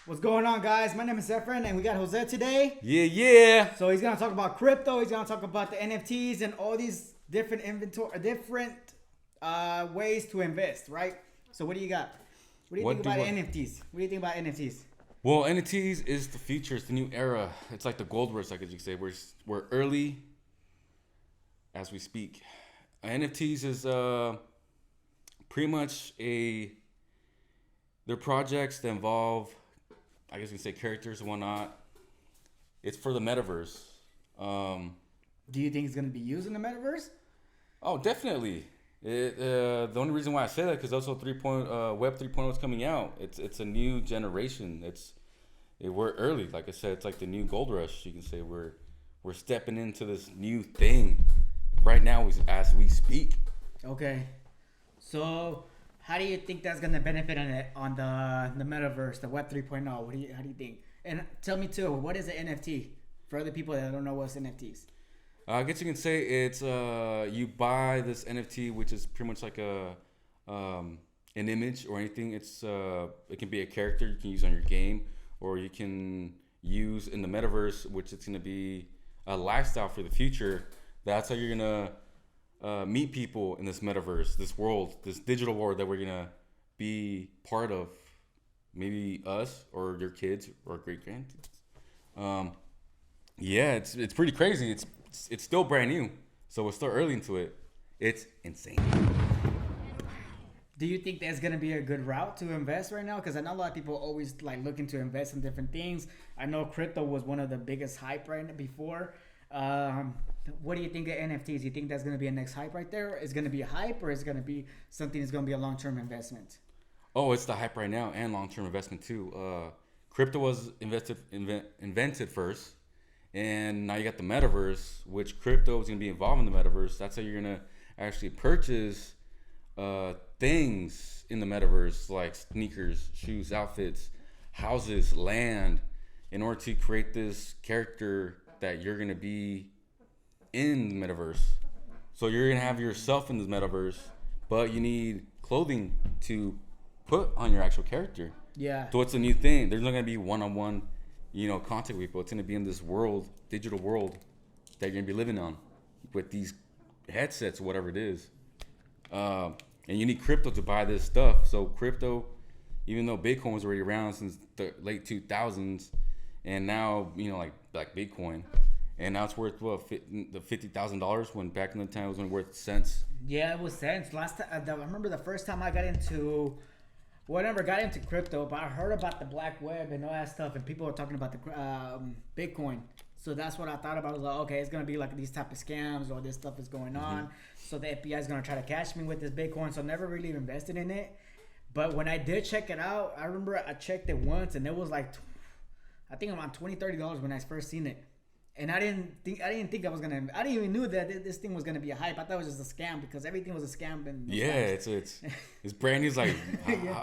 What's going on, guys? My name is Efren, and we got Jose today. Yeah. So he's gonna talk about crypto. He's gonna talk about the NFTs and all these different ways to invest, right? So what do you got? What do you think about NFTs? What do you think about NFTs? Well, NFTs is the future. It's the new era. It's like the gold rush, like you say. We're early as we speak. NFTs is pretty much they're projects that involve, I guess you can say, characters and whatnot. It's for the metaverse. Do you think it's gonna be used in the metaverse? Oh, definitely. The only reason why I say that because also Web 3.0 is coming out. It's a new generation. We're early, like I said. It's like the new gold rush. You can say we're stepping into this new thing right now as we speak. Okay, so how do you think that's gonna benefit on the metaverse, the Web 3.0? How do you think? And tell me too, what is an NFT for other people that don't know what's NFTs? I guess you can say it's you buy this NFT, which is pretty much like an image or anything. It can be a character you can use on your game, or you can use in the metaverse, which it's gonna be a lifestyle for the future. That's how you're gonna meet people in this metaverse, this world, this digital world that we're gonna be part of. Maybe us or your kids or great grandkids. Yeah, it's pretty crazy. It's still brand new, so we're still early into it. It's insane. Do you think that's gonna be a good route to invest right now? Because I know a lot of people always like looking to invest in different things. I know crypto was one of the biggest hype right now before. What do you think of NFTs? You think that's gonna be a next hype right there? Is it gonna be a hype, or is it gonna be something that's gonna be a long-term investment? Oh, it's the hype right now and long-term investment too. Crypto was invented first. And now you got the metaverse, which crypto is going to be involved in the metaverse. That's how you're going to actually purchase things in the metaverse, like sneakers, shoes, outfits, houses, land, in order to create this character that you're going to be in the metaverse. So you're going to have yourself in the metaverse, but you need clothing to put on your actual character. Yeah. So it's a new thing. There's not going to be one-on-one contact with people. It's going to be in this world, digital world, that you're going to be living on with these headsets or whatever it is. And you need crypto to buy this stuff. So crypto, even though Bitcoin was already around since the late 2000s, and now, like Bitcoin, and now it's worth, the $50,000 when back in the time it was only worth cents. Yeah, it was cents. Last time, I remember the first time I got into... Well, I never got into crypto, but I heard about the black web and all that stuff, and people were talking about the Bitcoin. So that's what I thought about. I was like, okay, it's gonna be like these type of scams, or this stuff is going on. So the FBI is gonna try to catch me with this Bitcoin. So I never really invested in it. But when I did check it out, I remember I checked it once, and it was like, I think around $20-$30 when I first seen it. And I didn't think I didn't even knew that this thing was gonna be a hype. I thought it was just a scam because everything was a scam. It's brand new. It's like,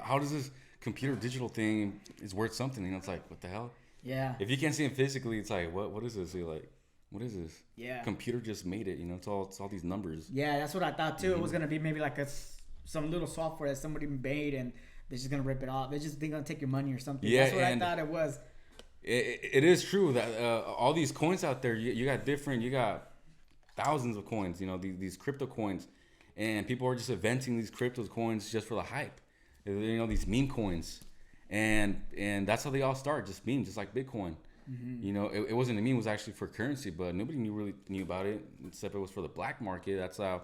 how does this computer digital thing is worth something? It's like, what the hell? Yeah. If you can't see it physically, it's like, what is this? You're like, what is this? Yeah. Computer just made it. It's all these numbers. Yeah, that's what I thought too. It was gonna be maybe like some little software that somebody made, and they're just gonna rip it off. They're gonna take your money or something. Yeah, that's what I thought it was. It is true that all these coins out there, you got thousands of coins, these crypto coins, and people are just inventing these crypto coins just for the hype. These meme coins, and that's how they all start, just memes, just like Bitcoin. It wasn't a meme; it was actually for currency, but nobody really knew about it except it was for the black market. That's how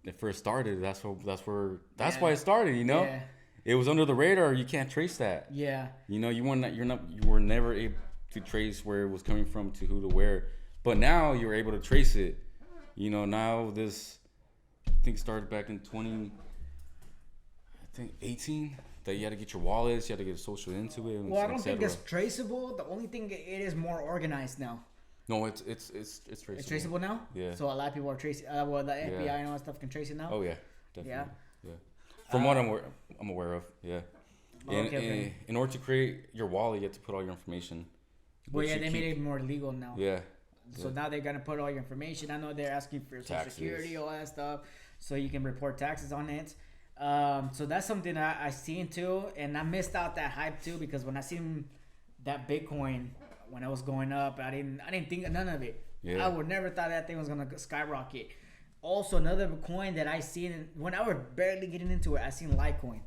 it first started. That's why it started. Yeah. It was under the radar. You can't trace that. Yeah. You were never able to trace where it was coming from to who to where. But now you're able to trace it. Now this, I think, started back in 2018. That you had to get your wallets, you had to get social into it. Well, I don't think it's traceable. The only thing, it is more organized now. No, it's traceable. It's traceable now. Yeah. So a lot of people are tracing. The FBI and all that stuff can trace it now. Oh yeah, definitely. Yeah. From what I'm aware of, yeah. Okay. In order to create your wallet, you have to put all your information. Well, yeah, they made it more legal now. Yeah. So now they're gonna put all your information. I know they're asking for your Social Security, all that stuff, so you can report taxes on it. So that's something I seen too, and I missed out that hype too because when I seen that Bitcoin when I was going up, I didn't think of none of it. Yeah. I would never thought that thing was gonna skyrocket. Also, another coin that I seen when I was barely getting into it, I seen Litecoin.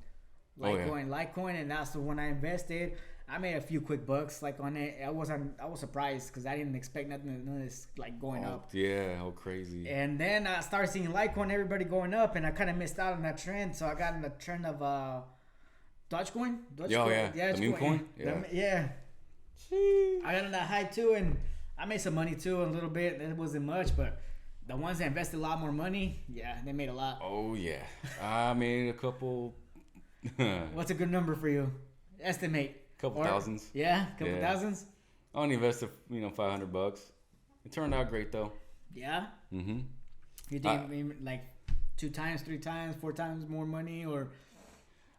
Litecoin, and that's the one I invested. I made a few quick bucks like on it. I was surprised because I didn't expect none of this like going up. Yeah, how crazy. And then I started seeing Litecoin, everybody going up, and I kind of missed out on that trend. So I got in the trend of Dogecoin. The meme coin. Yeah. I got in that hype too, and I made some money too, a little bit. It wasn't much, but the ones that invested a lot more money, yeah, they made a lot. Oh yeah, I made a couple. What's a good number for you? Estimate. Couple thousands. Yeah, couple thousands. I only invested, $500. It turned out great though. Yeah. Mm-hmm. You think like 2 times, 3 times, 4 times more money, or?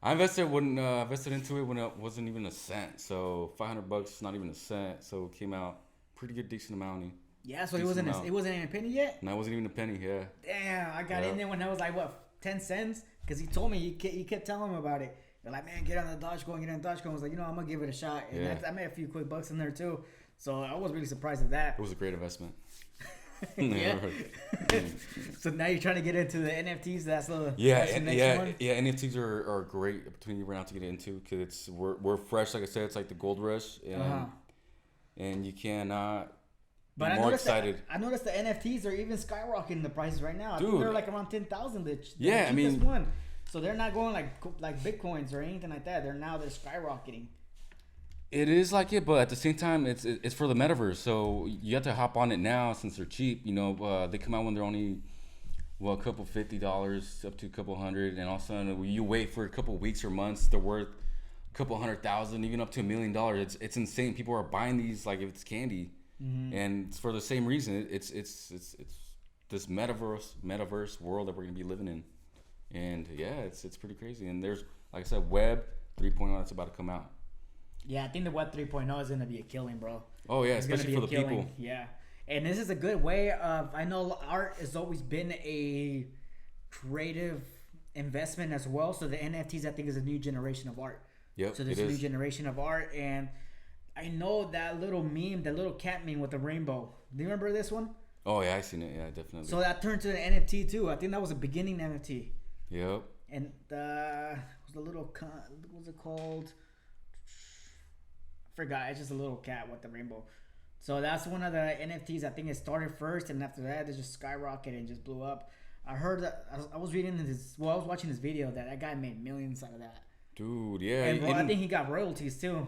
I invested into it when it wasn't even a cent. So $500, not even a cent. So it came out pretty good, decent amount. Yeah. So it wasn't even a penny yet. No, it wasn't even a penny. Yeah. Damn, I got in there when I was like 10 cents, because he told me he kept telling him about it. They're like, man, get on the Dogecoin. I was like, I'm gonna give it a shot, and I made a few quick bucks in there too. So I was really surprised at that. It was a great investment. Yeah. So now you're trying to get into the NFTs. That's the one? NFTs are a great opportunity right now to get into because we're fresh. Like I said, it's like the gold rush, and you cannot. But more excited. I noticed the NFTs are even skyrocketing the prices right now. I think they're like around 10,000. The cheapest one. So they're not going like Bitcoins or anything like that. They're skyrocketing. It is like it, but at the same time, it's for the metaverse. So you have to hop on it now since they're cheap. They come out when they're only a couple $50 up to a couple $100, and all of a sudden you wait for a couple weeks or months, they're worth a couple $100,000, even up to $1 million. It's insane. People are buying these like if it's candy, and it's for the same reason. It's this metaverse world that we're gonna be living in. And yeah, it's pretty crazy. And there's, like I said, Web 3.0 that's about to come out. Yeah, I think the Web 3.0 is going to be a killing, bro. Oh yeah, especially for the people. Yeah. And this is a good way of, I know art has always been a creative investment as well. So the NFTs, I think, is a new generation of art. Yep, so there's a new generation of art. And I know that little meme, that little cat meme with the rainbow. Do you remember this one? Oh yeah, I seen it. Yeah, definitely. So that turned to an NFT too. I think that was a beginning NFT. Yep. And was the little what was it called? I forgot. It's just a little cat with the rainbow. So that's one of the NFTs. I think it started first, and after that, it just skyrocketed and just blew up. I heard that I was reading I was watching this video that guy made millions out of that. Dude, yeah. And I think he got royalties too.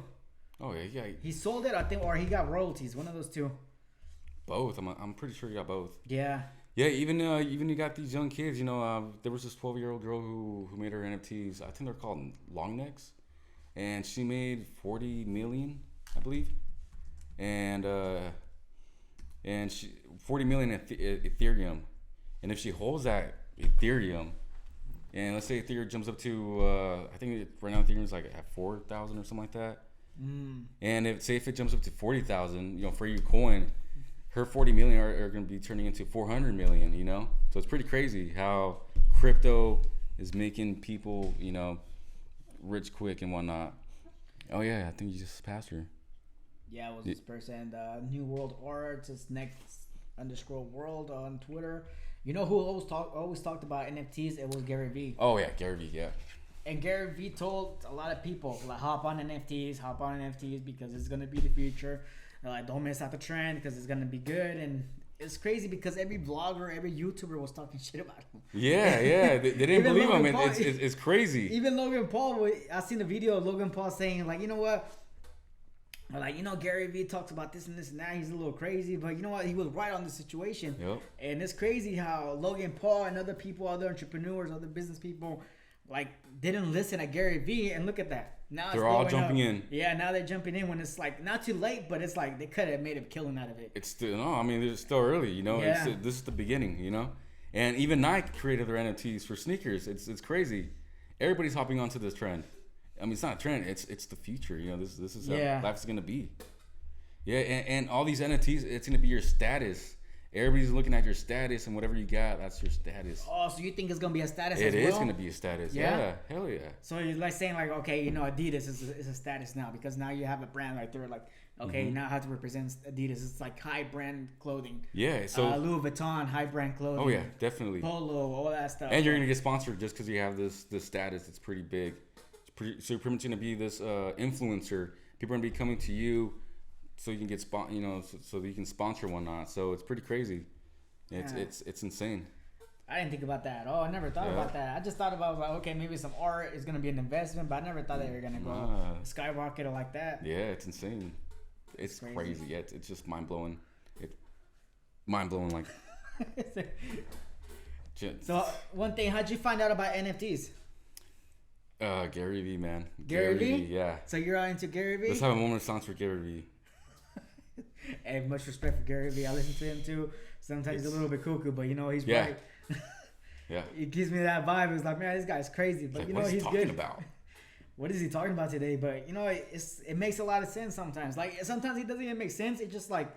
Oh yeah. He sold it, I think, or he got royalties. One of those two. Both. I'm pretty sure he got both. Yeah. Yeah, even you got these young kids. There was this 12-year-old girl who made her NFTs. I think they're called long necks, and she made 40 million, I believe, and she 40 million Ethereum, and if she holds that Ethereum, and let's say Ethereum jumps up to I think right now Ethereum's like at 4,000 or something like that, and if it jumps up to 40,000, for your coin. Her 40 million are going to be turning into 400 million, So it's pretty crazy how crypto is making people, rich quick and whatnot. Oh, yeah, I think you just passed her. Yeah, it was this person. New World Arts, it's next_world on Twitter. You know who always talked about NFTs? It was Gary Vee. Oh, yeah, Gary Vee, yeah. And Gary Vee told a lot of people, like, hop on NFTs because it's going to be the future. Like, don't miss out the trend because it's gonna be good. And it's crazy because every vlogger, every YouTuber was talking shit about him. Yeah, they didn't believe him. It's crazy. Even Logan Paul, I seen a video of Logan Paul saying, like, you know what? Like, Gary Vee talks about this and this and that. He's a little crazy, but you know what? He was right on the situation. Yep. And it's crazy how Logan Paul and other people, other entrepreneurs, other business people, like, didn't listen to Gary Vee, and look at that. Now they're all jumping in. Yeah, now they're jumping in when it's like not too late, but it's like they could have made a killing out of it. It's still early, Yeah. This is the beginning, And even Nike created their NFTs for sneakers. It's crazy. Everybody's hopping onto this trend. I mean, it's not a trend. It's the future. This is how life's gonna be. Yeah, and all these NFTs, it's gonna be your status. everybody's looking at your status, and whatever you got, that's your status. Oh, so you think it's gonna be a status? It as is well? gonna be a status. Yeah, hell yeah. So you're like saying like, okay, Adidas is a status now because now you have a brand right there. Like, okay, you now have to represent Adidas. It's like high brand clothing. Yeah. So Louis Vuitton, high brand clothing. Oh yeah, definitely. Polo, all that stuff. And you're gonna get sponsored just because you have this status. It's pretty big. So you're pretty much gonna be this influencer. People are gonna be coming to you, so you can get so that you can sponsor and whatnot. So it's pretty crazy. It's insane. I didn't think about that. Oh, I never thought about that. I just thought about like, okay, maybe some art is gonna be an investment, but I never thought they were gonna go skyrocket like that. Yeah, it's insane. It's crazy. Yeah, it's just mind blowing. It's mind blowing. Like. So one thing, how'd you find out about NFTs? Gary Vee, man. Gary Vee? Yeah. So you're all into Gary Vee? Let's have a moment of silence for Gary Vee. Hey, much respect for Gary Vee. I listen to him too. Sometimes he's a little bit cuckoo, but he's right. Yeah. It gives me that vibe. It's like, man, this guy's crazy, but what is he he's talking good. about? What is he talking about today? But it makes a lot of sense sometimes. Like sometimes it doesn't even make sense. It's just like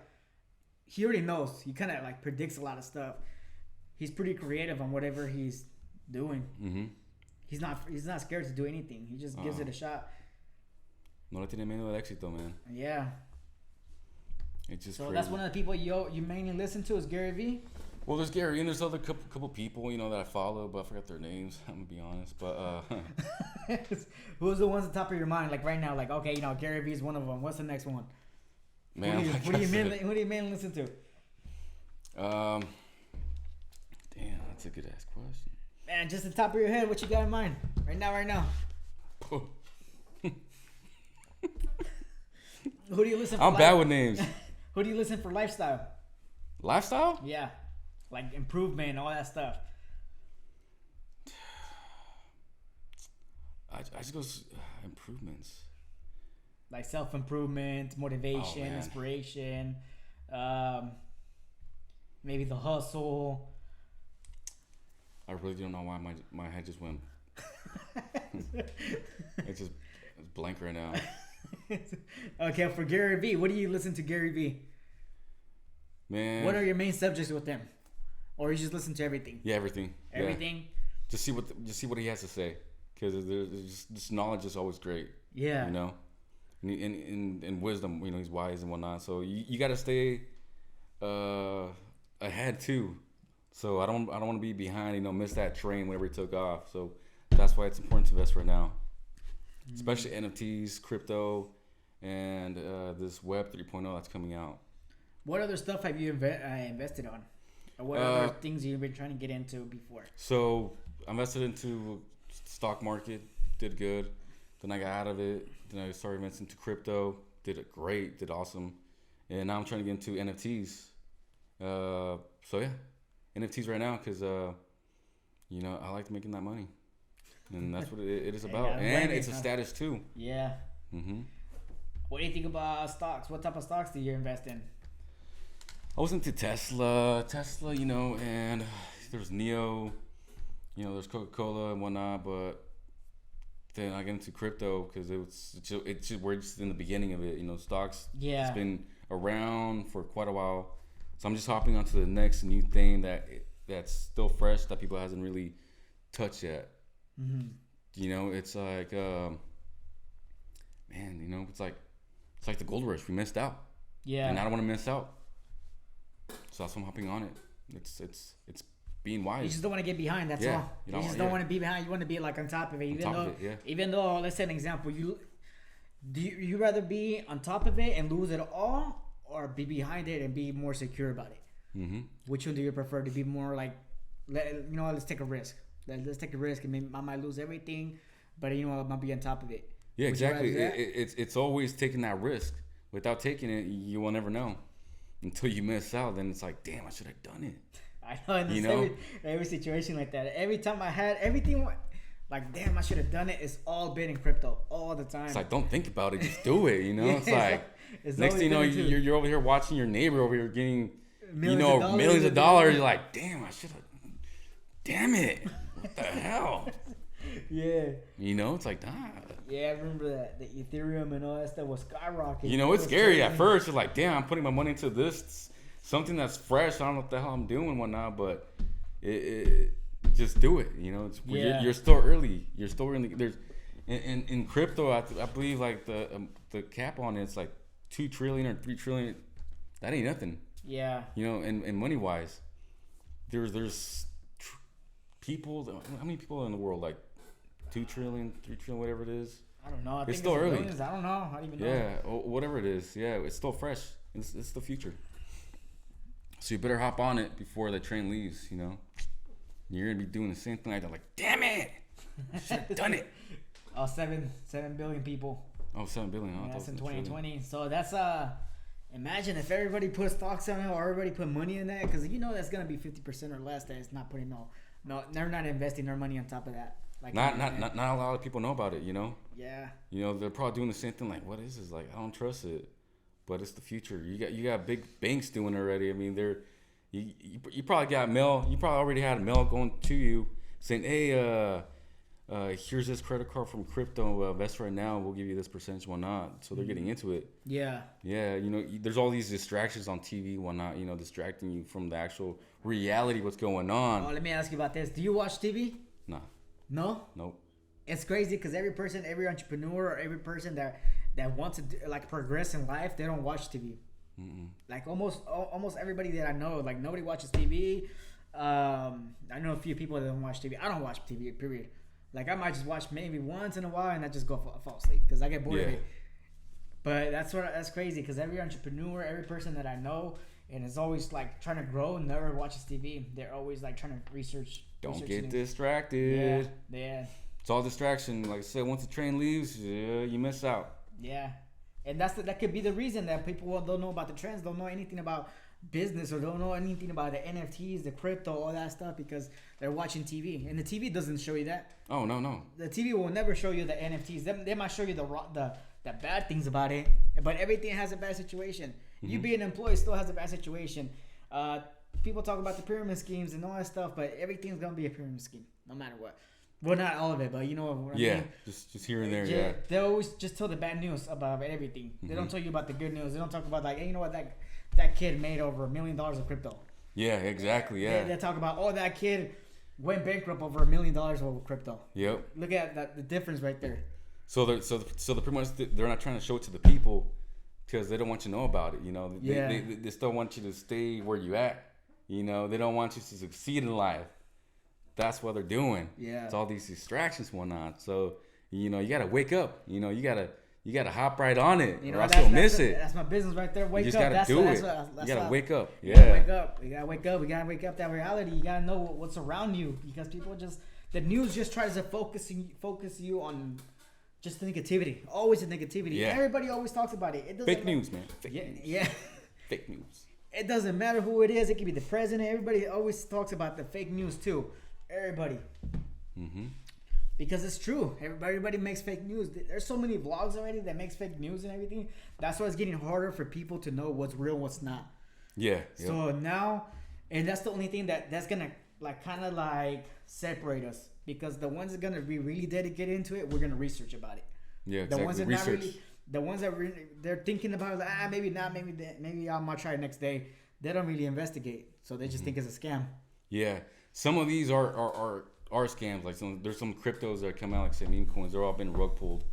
he already knows. He kind of like predicts a lot of stuff. He's pretty creative on whatever he's doing. Mm-hmm. He's not scared to do anything. He just gives it a shot. No le tiene miedo al éxito, man. Yeah. It's just so crazy. that's one of the people you mainly listen to is Gary Vee? Well, there's Gary and there's other couple people, that I follow, but I forgot their names. I'm gonna be honest, but who's the ones at the top of your mind? Like right now, like okay, Gary Vee is one of them. What's the next one? Man, who do you mainly listen to? Damn, that's a good ass question. Man, just the top of your head, what you got in mind right now? Who do you listen for? I'm bad with names. Who do you listen for lifestyle? Lifestyle? Yeah. Like improvement, all that stuff. I just go improvements. Like self-improvement, motivation, inspiration, maybe the hustle. I really don't know why my head just went. It's blank right now. Okay, for Gary Vee, what do you listen to Gary Vee? Man, what are your main subjects with him, or you just listen to everything? Yeah, everything. Everything. Yeah. Just see what he has to say, because this knowledge is always great. Yeah. And wisdom. He's wise and whatnot. So you got to stay ahead too. So I don't want to be behind. Miss that train whenever it took off. So that's why it's important to invest right now, especially NFTs, crypto, and this Web 3.0 that's coming out. What other stuff have you invested on? Or what other things you've been trying to get into before? So I invested into stock market, did good. Then I got out of it. Then I started investing into crypto, did it great, did awesome. And now I'm trying to get into NFTs. So yeah, NFTs right now because, I like making that money. And that's what it is about. And it's a status too. Yeah. Mm-hmm. What do you think about stocks? What type of stocks do you invest in? I was into Tesla, and there's Neo, there's Coca-Cola and whatnot, but then I get into crypto because we're just in the beginning of it. Stocks. Yeah. It's been around for quite a while, so I'm just hopping onto the next new thing that's still fresh that people hasn't really touched yet. Mm-hmm. It's like, it's like the gold rush. We missed out. Yeah. And I don't want to miss out. So that's why I'm hopping on it. It's being wise. You just don't want to get behind. That's all. You just don't want to be behind. You want to be like on top of it. Even though, let's say an example, you rather be on top of it and lose it all, or be behind it and be more secure about it? Mm-hmm. Which one do you prefer? To be more like, let's take a risk. Let's take a risk, and maybe I might lose everything, but I might be on top of it. Yeah, exactly. It's always taking that risk. Without taking it, you will never know. Until you miss out, then it's like, damn, I should have done it. I know. Every situation like that. Every time I had everything, like, damn, I should have done it. It's all been in crypto all the time. It's like, don't think about it, just do it. It's like next thing you know, you're over here watching your neighbor over here getting, millions of dollars. You're like, damn, I should have. Damn it! What the hell? Yeah. It's like, nah. Yeah, I remember that the Ethereum and all that stuff was skyrocketing. It's scary at first. You're like, damn, I'm putting my money into this something that's fresh. I don't know what the hell I'm doing, whatnot, but it just do it. You know, you're still early. You're still early. There's in crypto, I believe like the cap on it's like 2 trillion or 3 trillion. That ain't nothing. Yeah. You know, and money wise, there's people. How many people in the world? Like 2 trillion, 3 trillion, whatever it is. I don't know. It's still early. Billions. I don't know. I don't even know. Yeah, whatever it is. Yeah, it's still fresh. It's the future. So you better hop on it before the train leaves. You know, you're gonna be doing the same thing. Like, damn it, should have done it. Oh, 7 billion people. Oh, 7 billion. Yeah, that's in 2020. So that's imagine if everybody put stocks on it or everybody put money in that, because you know that's gonna be 50% or less. That is not putting no, they're not investing their money on top of that. Like not a lot of people know about it. You know. Yeah. You know, they're probably doing the same thing. Like, what is this? Like, I don't trust it. But it's the future. You got big banks doing it already. I mean, you probably got mail. You probably already had mail going to you saying, hey, here's this credit card from crypto. Invest right now. We'll give you this percentage, whatnot. So they're getting into it. Yeah. Yeah. You know, there's all these distractions on TV, whatnot. You know, distracting you from the actual reality, what's going on. Oh, let me ask you about this. Do you watch TV? Nah. No. Nope. It's crazy because every person, every entrepreneur, or every person that wants to like progress in life, they don't watch TV. Mm-mm. Like almost everybody that I know, like nobody watches TV. I know a few people that don't watch TV. I don't watch TV. Period. Like I might just watch maybe once in a while and I just go fall asleep because I get bored of it. But that's crazy because every entrepreneur, every person that I know, and is always like trying to grow, never watches TV. They're always like trying to research. Don't get distracted. Yeah. It's all distraction. Like I said, once the train leaves, you miss out. Yeah, and that could be the reason that people don't know about the trends, don't know anything about business, or don't know anything about the NFTs, the crypto, all that stuff, because they're watching TV, and the TV doesn't show you that. Oh no. The TV will never show you the NFTs. They might show you the bad things about it, but everything has a bad situation. Mm-hmm. You being an employee still has a bad situation. People talk about the pyramid schemes and all that stuff, but everything's gonna be a pyramid scheme, no matter what. Well, not all of it, but you know what I mean? Just here and there, yeah. They always just tell the bad news about everything. They don't tell you about the good news. They don't talk about like, hey, you know what, that kid made over $1 million of crypto. Yeah, exactly, yeah. They talk about, that kid went bankrupt over $1 million of crypto. Yep. Look at the difference right there. So they're pretty much they're not trying to show it to the people because they don't want you to know about it. You know, they still want you to stay where you at. You know, they don't want you to succeed in life. That's what they're doing. Yeah. It's all these distractions, whatnot. So, you know, you gotta wake up. You know, you gotta hop right on it, or else you'll miss it. That's my business right there. Wake up. You just gotta do it. You gotta wake up. Yeah. You gotta wake up. We gotta wake up. We gotta wake up that reality. You gotta know what's around you, because people the news just tries to focus you on just the negativity. Always the negativity. Yeah. Everybody always talks about it. Fake news, man. Fake news. Yeah. Fake news. It doesn't matter who it is. It could be the president. Everybody always talks about the fake news too. Everybody. Mm-hmm. Because it's true. Everybody makes fake news. There's so many vlogs already that makes fake news and everything. That's why it's getting harder for people to know what's real, what's not. Yeah. So now, and that's the only thing that's gonna like kind of like separate us, because the ones that are gonna be really dedicated into it, we're gonna research about it. Yeah, exactly. The ones that not really, the ones that they're thinking about it, like, maybe not, maybe I might try it next day. They don't really investigate, so they just think it's a scam. Yeah. Some of these are scams. Like there's some cryptos that come out, like say meme coins. They're all been rug pulled.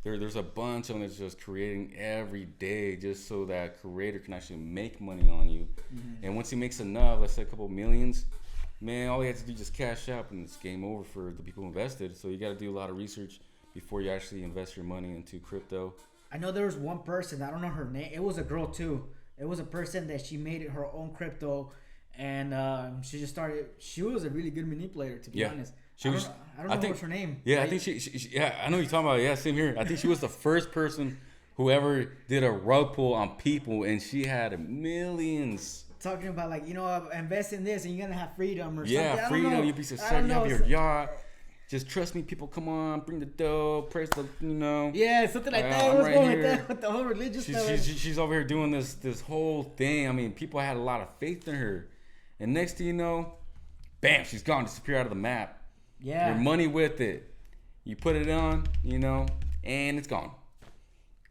There's a bunch of them that's just creating every day just so that creator can actually make money on you. Mm-hmm. And once he makes enough, let's say a couple millions, man, all he has to do is just cash out, and it's game over for the people who invested. So you got to do a lot of research before you actually invest your money into crypto. I know there was one person, I don't know her name. It was a girl too. It was a person that she made her own crypto. And she just started. She was a really good manipulator, to be honest. I don't know what's her name. Yeah, I think she. Yeah, I know you're talking about. Yeah, same here. I think she was the first person who ever did a rug pull on people, and she had millions. Talking about like, invest in this and you're gonna have freedom or something. Yeah, freedom. You'll be successful. You have your yacht. Just trust me, people. Come on, bring the dough. Praise the, Yeah, something like that. What's going with that? With the whole religious stuff. She's over here doing this whole thing. I mean, people had a lot of faith in her. And next thing you know, bam, she's gone, disappear out of the map. Yeah. Your money with it. You put it on, and it's gone.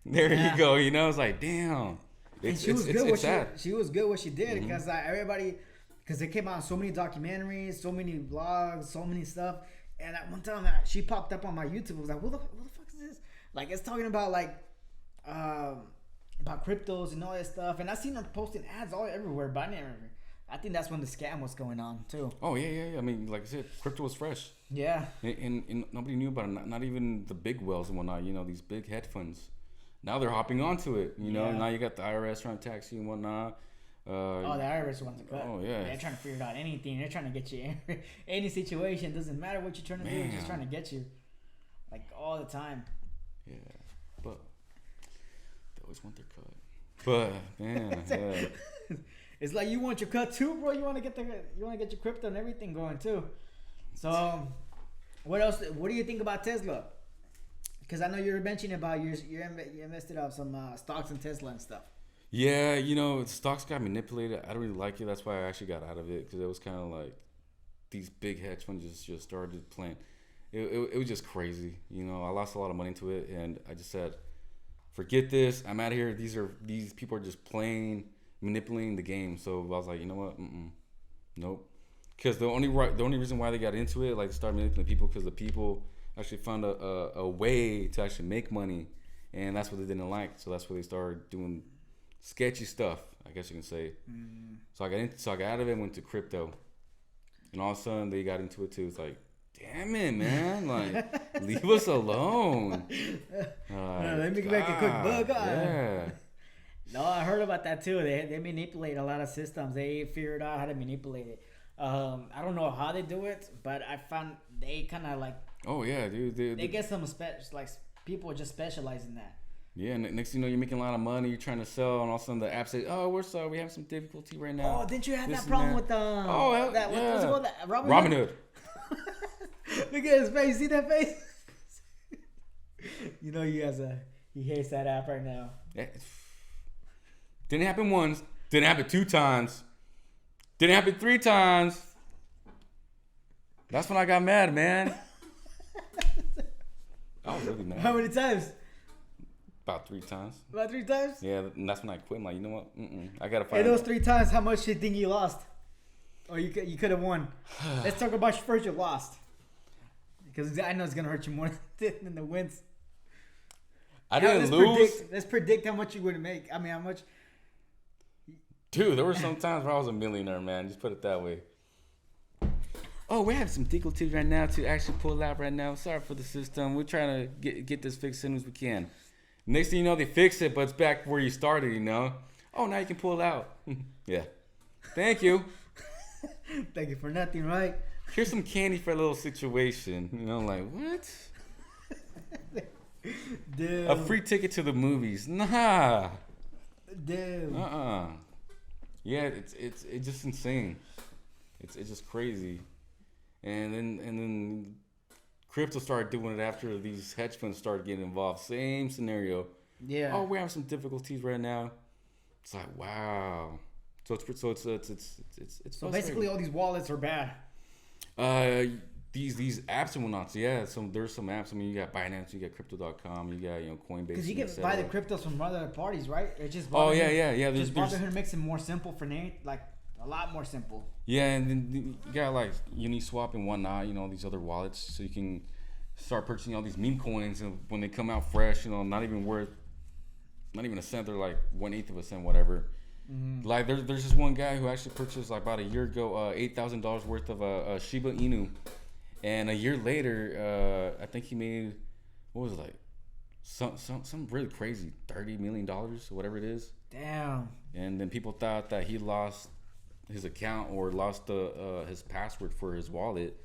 There you go, it's like, damn. And she was good. She was good what she did because everybody, because it came out so many documentaries, so many vlogs, so many stuff. And at one time, she popped up on my YouTube. I was like, "What the fuck is this?" Like, it's talking about like about cryptos and all that stuff. And I seen her posting ads all everywhere, but I think that's when the scam was going on too. Oh yeah. I mean, like I said, crypto was fresh. Yeah. And nobody knew about it. Not even the big whales and whatnot. You know, these big hedge funds. Now they're hopping onto it. You know, now you got the IRS trying to tax you and whatnot. The IRS wants to cut. Oh yeah. They're trying to figure out anything. They're trying to get you in any situation. Doesn't matter what you're trying to do. They're just trying to get you, like all the time. Yeah, but they always want their cut. But man, yeah. It's like you want your cut too, bro. You want to get your crypto and everything going too. So, what else? What do you think about Tesla? Because I know you were mentioning about you invested out some stocks in Tesla and stuff. Yeah, you know, stocks got manipulated. I don't really like it. That's why I actually got out of it because it was kind of like these big hedge funds just started playing. It was just crazy. You know, I lost a lot of money to it, and I just said, forget this. I'm out of here. These people are just manipulating the game. So I was like, you know what? Nope. Because the only reason why they got into it, like, start manipulating people, because the people actually found a way to actually make money, and that's what they didn't like. So that's why they started doing sketchy stuff, I guess you can say. So I got out of it and went to crypto, and all of a sudden they got into it too. It's like, damn it, man, like, leave us alone. Let me make a quick buck. Yeah. No, I heard about that too. They manipulate a lot of systems. They figured out how to manipulate it. I don't know how they do it, but I found they kind of like. Oh yeah, dude. They get some people just specialize in that. Yeah, next thing you know, you're making a lot of money. You're trying to sell, and all of a sudden the app says, "Oh, we're sorry, we have some difficulty right now." Oh, didn't you have that problem with Robin Hood? Look at his face. See that face? You know he hates that app right now. Didn't happen once. Didn't happen 2 times. Didn't happen 3 times. That's when I got mad, man. I was really mad. How many times? About 3 times. About 3 times? Yeah, and that's when I quit. I'm like, you know what? I gotta find. Hey, those 3 times, how much do you think you lost? Or you could have won? Let's talk about first you lost, because I know it's gonna hurt you more than the wins. I didn't lose. Let's predict how much you would make. I mean, how much? Dude, there were some times where I was a millionaire, man. Just put it that way. Oh, we have some difficulties right now to actually pull out right now. Sorry for the system. We're trying to get this fixed as soon as we can. Next thing you know, they fix it, but it's back where you started, you know. Oh, now you can pull it out. Yeah. Thank you. Thank you for nothing, right? Here's some candy for a little situation. You know, like, what? Dude. A free ticket to the movies. Nah. Dude. Yeah, it's just insane. It's just crazy. And then crypto started doing it after these hedge funds started getting involved. Same scenario. Yeah. Oh, we're having some difficulties right now. It's like, wow. So basically all these wallets are bad. These apps and whatnot. So yeah, there's some apps. I mean, you got Binance, you got Crypto.com, you got Coinbase. Because you can buy the cryptos from other parties, right? It's just yeah. Just Robinhood makes it more simple for Nate, like a lot more simple. Yeah, and then you got like Uniswap and whatnot. You know, these other wallets, so you can start purchasing all these meme coins, and when they come out fresh, you know, not even a cent. They're like 1/8 of a cent, whatever. Mm-hmm. Like there's this one guy who actually purchased like about a year ago $8,000 worth of a Shiba Inu, and a year later I think he made, what was it, like some really crazy $30 million or whatever it is. Damn. And then people thought that he lost his account or lost his password for his wallet,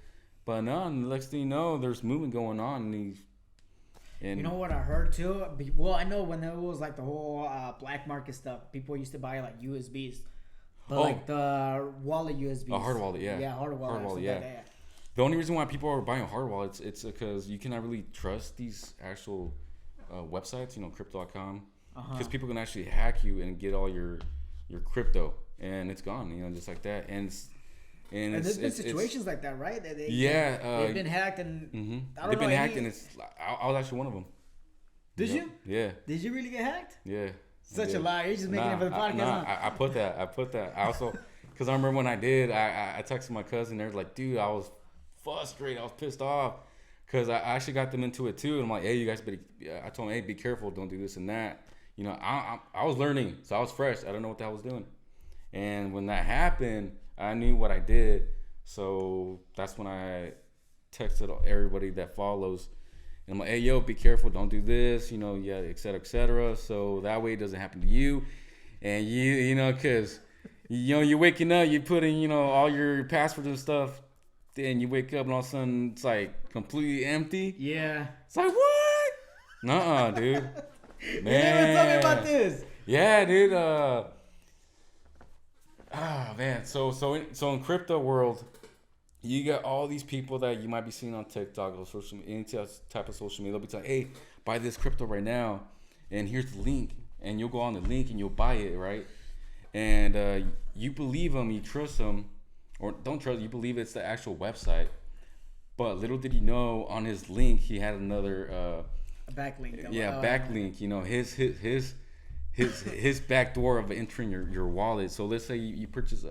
but no. And the next thing you know, there's movement going on, and you know what I heard too? Well, I know when there was like the whole black market stuff, people used to buy like USBs, but like the wallet USBs. A hard wallet, yeah. Yeah, hard wallet, yeah. The only reason why people are buying hard wallets, it's because you cannot really trust these actual websites, you know, Crypto.com, because people can actually hack you and get all your crypto, and it's gone, you know, just like that. And there's been situations like that, right? They've been hacked, and they've been hacked, and I was actually one of them. Did you? Yeah. Did you really get hacked? Yeah. Such a lie. You're just making it for the podcast. I put that. I also, because I remember when I did, I texted my cousin. They're like, dude, I was frustrated. I was pissed off because I actually got them into it too. And I'm like, hey, you guys, I told them, hey, be careful. Don't do this and that. You know, I was learning, so I was fresh. I don't know what the hell I was doing. And when that happened, I knew what I did. So that's when I texted everybody that follows. And I'm like, hey, yo, be careful. Don't do this, you know, yeah, et cetera, et cetera. So that way it doesn't happen to you. And you know, because, you know, you're waking up, you put in, you know, all your passwords and stuff. Then you wake up and all of a sudden it's like completely empty. Yeah. It's like, what? Nuh-uh, dude. Man. You never told me about this. Yeah, dude. Man. So in crypto world, you got all these people that you might be seeing on TikTok or social, any type of social media. They'll be telling, hey, buy this crypto right now, and here's the link, and you'll go on the link and you'll buy it, right? And you believe them, you trust them, or don't trust. You believe it's the actual website, but little did you know, on his link he had another a backlink. Yeah, backlink. You know, his back door of entering your wallet. So let's say you purchase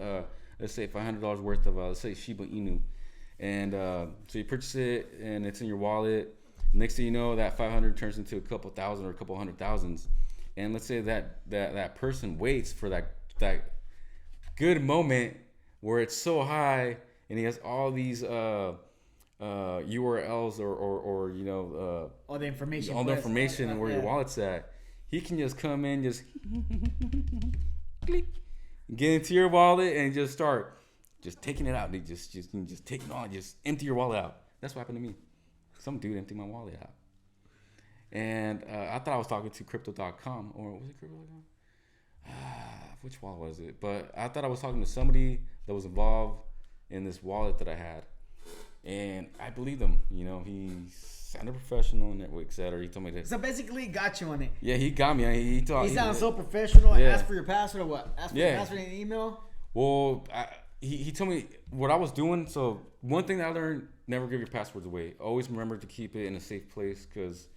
let's say $500 worth of let's say Shiba Inu, and so you purchase it and it's in your wallet. Next thing you know, that 500 turns into a couple thousand or a couple hundred thousands, and let's say that person waits for that good moment where it's so high and he has all these URLs or you know all the information and where your wallet's at. He can just come in, just click, get into your wallet and just start just taking it out. They just take it on, just empty your wallet out. That's what happened to me. Some dude emptied my wallet out. And I thought I was talking to crypto.com, or was it crypto.com? Which wallet was it? But I thought I was talking to somebody that was involved in this wallet that I had. And I believed him. You know, he sounded professional and et cetera. He told me this. So basically, he got you on it. Yeah, he got me. He sounds so professional. Yeah. Asked for your password or what? Asked for your password in an email? Well, he told me what I was doing. So one thing that I learned, never give your passwords away. Always remember to keep it in a safe place, because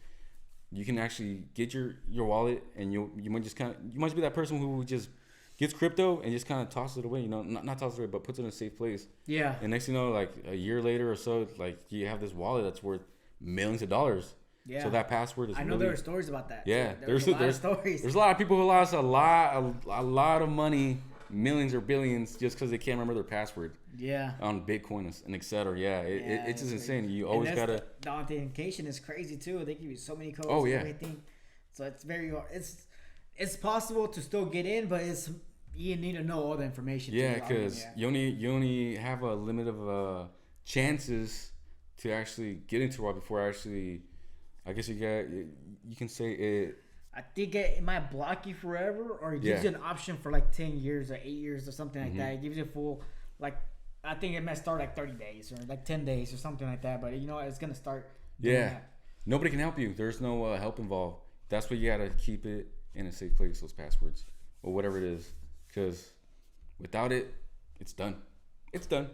you can actually get your wallet and you might be that person who just gets crypto and just kind of tosses it away, you know, not tosses it away, but puts it in a safe place. Yeah. And next thing you know, like a year later or so, like you have this wallet that's worth millions of dollars. Yeah. So that password is. I know there are stories about that. Yeah. There's a lot of stories. There's a lot of people who lost a lot of money, millions or billions, just because they can't remember their password. Yeah. On Bitcoin and et cetera. Yeah. It's just insane. You always gotta. The authentication is crazy too. They give you so many codes. Oh yeah. Everything. So it's very hard. It's possible to still get in, but you need to know all the information. Yeah, because you only have a limit of chances to actually get into it before actually. I guess you can say it. I think it might block you forever, or it gives you an option for like 10 years or 8 years or something like that. It gives you full, like, I think it might start like 30 days or like 10 days or something like that. But you know, it's gonna start. That. Nobody can help you. There's no help involved. That's why you gotta keep it in a safe place. Those passwords or whatever it is, because without it, it's done. It's done.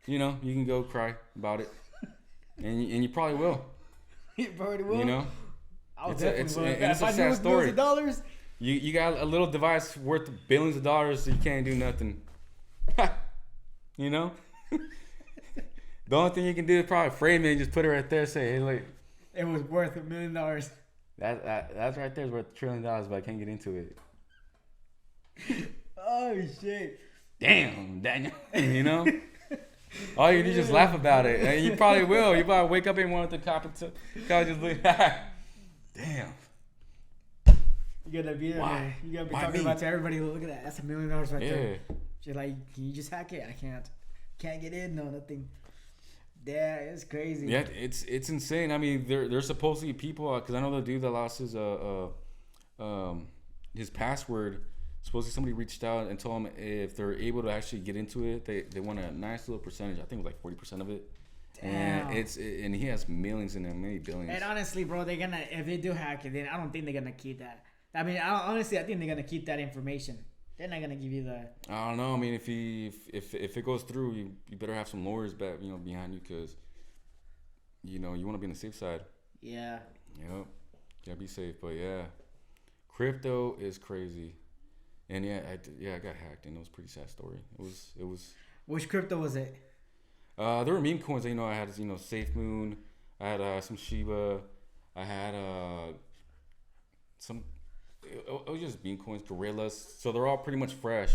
You know, you can go cry about it, and you probably will. You probably will. You know, it's a sad story. $1,000,000. You got a little device worth billions of dollars, so you can't do nothing. You know, the only thing you can do is probably frame it and just put it right there. Say, hey, look, it was worth $1 million. That's right there is worth $1 trillion, but I can't get into it. Oh shit! Damn, Daniel. You know. All you do is just laugh about it, and you probably will. You probably wake up and want to cop it to just look. Damn. You gotta be there. Why? You gotta be Why talking me? about to everybody. Look at that. That's $1 million right there. Yeah. She's like, can you just hack it? I can't get in. No, nothing. Yeah, it's crazy. Yeah, it's insane. I mean, there's supposedly people, because I know the dude that lost his password. Supposedly somebody reached out and told him if they're able to actually get into it, they want a nice little percentage. I think it was like 40% of it. Damn. And he has millions in there, maybe billions. And honestly, bro, if they do hack it, then I don't think they're gonna keep that. I mean, I think they're gonna keep that information. They're not gonna give you the. I don't know. I mean, if it goes through, you better have some lawyers back, behind you, because you want to be on the safe side. Yeah. Yep. Gotta be safe, but yeah. Crypto is crazy, and I got hacked, and it was a pretty sad story. It was. Which crypto was it? There were meme coins. I had Safe Moon. I had some Shiba. I had some. It was just meme coins, gorillas. So they're all pretty much fresh,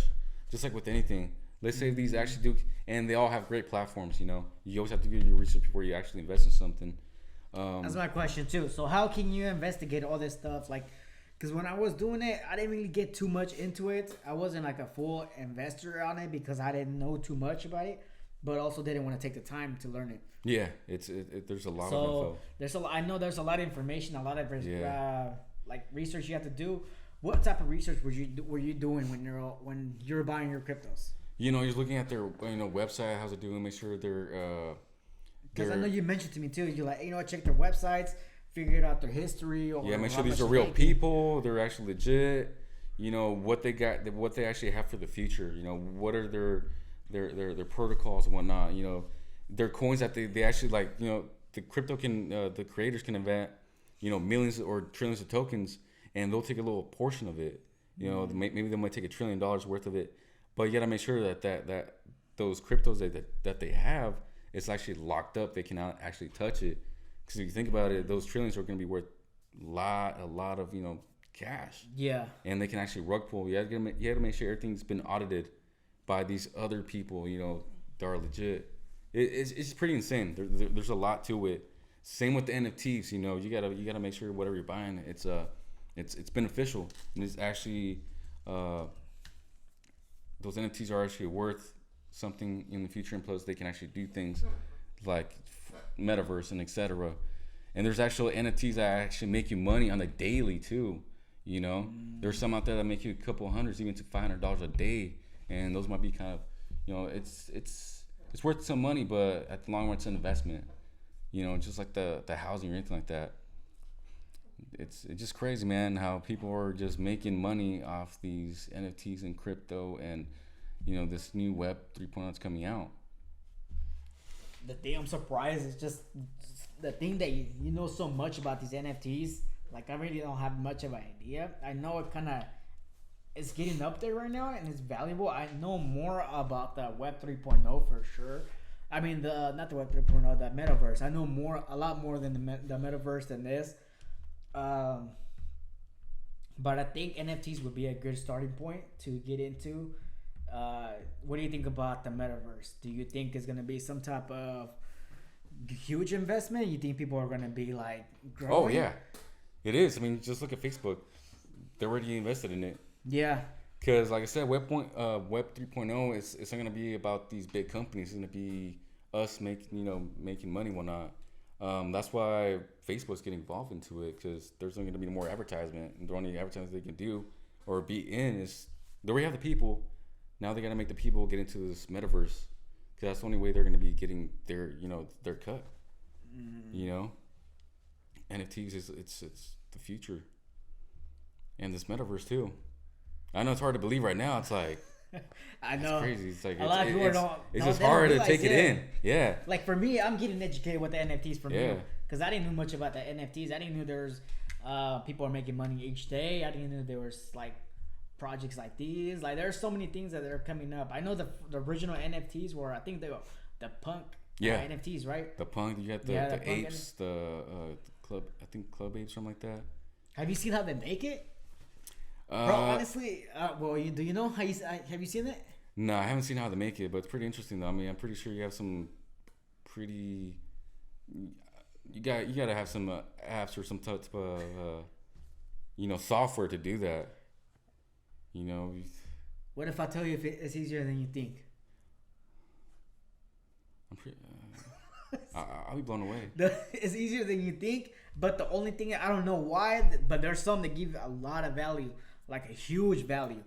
just like with anything. Let's say these actually do, and they all have great platforms. You always have to do your research before you actually invest in something. That's my question too. So how can you investigate all this stuff? Like, because when I was doing it, I didn't really get too much into it. I wasn't like a full investor on it because I didn't know too much about it, but also didn't want to take the time to learn it. Yeah, there's a lot of info. I know there's a lot of information, a lot of like research you have to do. What type of research were you doing when you're buying your cryptos? You're looking at their website, how's it doing, make sure they're because I know you mentioned to me too. You're like, check their websites, figure out their history. Or make sure these are real people. They're actually legit. What they got, what they actually have for the future. What are their protocols and whatnot. Their coins that they actually like. The crypto the creators can invent, millions or trillions of tokens, and they'll take a little portion of it. Maybe they might take $1 trillion worth of it, but you gotta make sure that those cryptos that they have, it's actually locked up. They cannot actually touch it. Because if you think about it, those trillions are going to be worth a lot of cash. Yeah. And they can actually rug pull. You have to make sure everything's been audited by these other people. That are legit. It's pretty insane. There's a lot to it. Same with the NFTs. You gotta make sure whatever you're buying, it's beneficial, and it's actually those NFTs are actually worth something in the future, and plus they can actually do things like metaverse and etc. And there's actually NFTs that actually make you money on the daily too. There's some out there that make you a couple hundreds, even to $500 a day, and those might be kind of, it's worth some money, but at the long run it's an investment. Just like the housing or anything like that. It's just crazy, man, how people are just making money off these NFTs and crypto, and this new Web 3.0 that's coming out. The thing I'm surprised is just the thing that you know so much about these NFTs. Like, I really don't have much of an idea. I know it kind of is getting up there right now and it's valuable. I know more about the Web 3.0 for sure. I mean, not the Web 3.0, the metaverse. I know a lot more than the metaverse than this. But I think NFTs would be a good starting point to get into. What do you think about the metaverse? Do you think it's going to be some type of huge investment? You think people are going to be like growing? Oh, yeah. It is. I mean, just look at Facebook. They're already invested in it. Yeah. Because, like I said, Web 3.0 is not going to be about these big companies. It's going to be us making money and whatnot. That's why Facebook's getting involved into it, because there's only going to be more advertisement. And the only advertisement they can do or be in is they already have the people. Now they got to make the people get into this metaverse, because that's the only way they're going to be getting their cut. NFTs it's the future, and this metaverse too. I know it's hard to believe right now. It's like I know it's crazy. It's like a lot of people don't. It's just hard to take it in. Yeah. Like for me, I'm getting educated with the NFTs from you, because I didn't know much about the NFTs. I didn't know there's people are making money each day. I didn't know there was like projects like these. Like there's so many things that are coming up. I know the original NFTs were, I think they were the punk NFTs, right? The punk. You got the apes, the club. I think club apes, something like that. Have you seen how they make it? Bro, honestly, do you know how have you seen it? No, I haven't seen how they make it, but it's pretty interesting though. I mean, I'm pretty sure you have some pretty. You gotta have some apps or some type of software to do that. What if I tell you it's easier than you think? I'm pretty. I'll be blown away. It's easier than you think, but the only thing, I don't know why, but there's some that give a lot of value, like a huge value.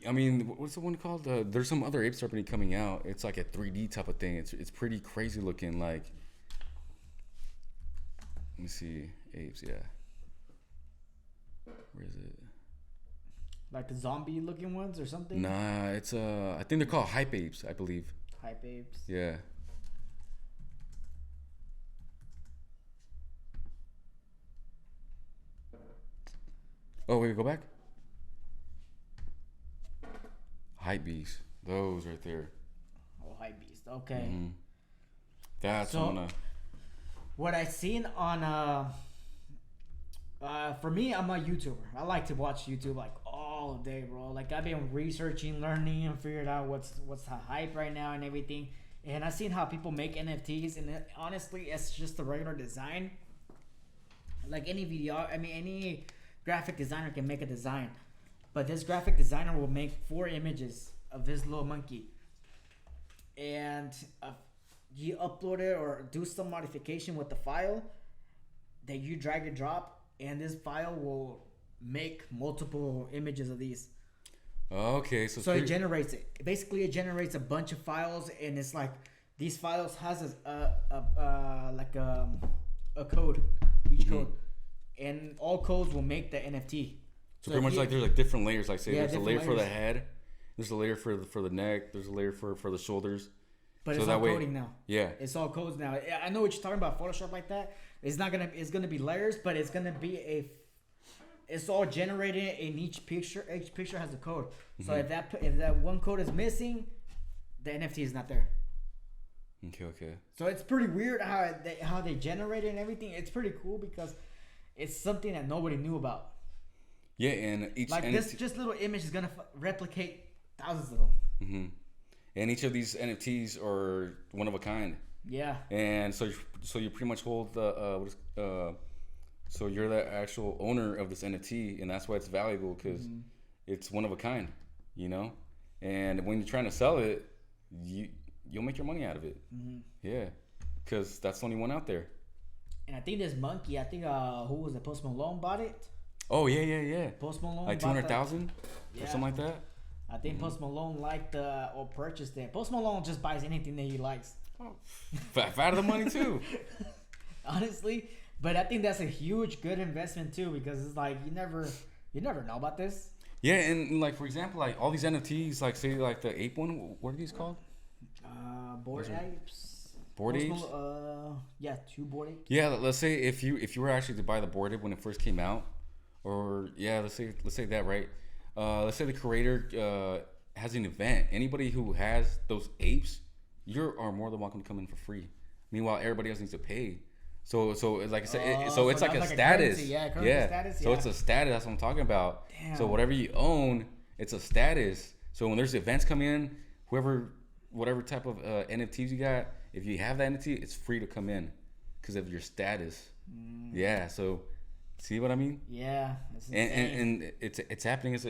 I mean, what's the one called? There's some other apes company coming out. It's like a 3D type of thing. It's pretty crazy looking. Like, let me see, apes. Yeah. Where is it? Like the zombie looking ones or something? Nah, it's I think they're called hype apes, I believe. Hype apes. Yeah. Oh, wait, go back? Hype beast. Those right there. Oh, hype beast. Okay. Mm-hmm. That's So, what I seen on for me, I'm a YouTuber. I like to watch YouTube like all day, bro. Like I've been researching, learning, and figuring out what's the hype right now and everything. And I've seen how people make NFTs, and honestly, it's just a regular design. Like any graphic designer can make a design, but this graphic designer will make 4 images of this little monkey, and you upload it or do some modification with the file that you drag and drop, and this file will make multiple images of these. Okay, so it generates it. Basically, it generates a bunch of files, and it's like these files has a code, each code, and all codes will make the NFT. So pretty much like there's like different layers. Like say there's a layer for the head, there's a layer for the neck, there's a layer for the shoulders. But it's all coding now. Yeah, it's all codes now. I know what you're talking about. Photoshop like that. It's gonna be layers, but it's gonna be it's all generated in each picture. Each picture has a code. So if that one code is missing, the NFT is not there. Okay. So it's pretty weird how they generate it and everything. It's pretty cool because it's something that nobody knew about. Yeah, and each like this just little image is gonna replicate thousands of them. Mm-hmm. And each of these NFTs are one of a kind. Yeah. And so you pretty much hold so you're the actual owner of this NFT, and that's why it's valuable because it's one of a kind, you know. And when you're trying to sell it, you'll make your money out of it. Mm-hmm. Yeah, because that's the only one out there. And I think this monkey, who was it? Post Malone bought it. Oh yeah. Post Malone like 200,000 or something like that. I think Post Malone liked or purchased it. Post Malone just buys anything that he likes. Oh, fat of the money too. Honestly, but I think that's a huge good investment too because it's like you never know about this. Yeah, and like for example, like all these NFTs, like say like the ape one, what are these called? Bored apes. Bored apes. Yeah, 2 bored apes. Yeah, let's say if you were actually to buy the bored ape when it first came out, or yeah, let's say that, right? Let's say the creator has an event. Anybody who has those apes, you are more than welcome to come in for free. Meanwhile, everybody else needs to pay. So like I said, so it's like a status. Status, so it's a status. That's what I'm talking about. Damn. So whatever you own, it's a status. So when there's events come in, whatever type of NFTs you got, if you have that NFT, it's free to come in because of your status. Yeah. So. See what I mean? Yeah, and it's happening as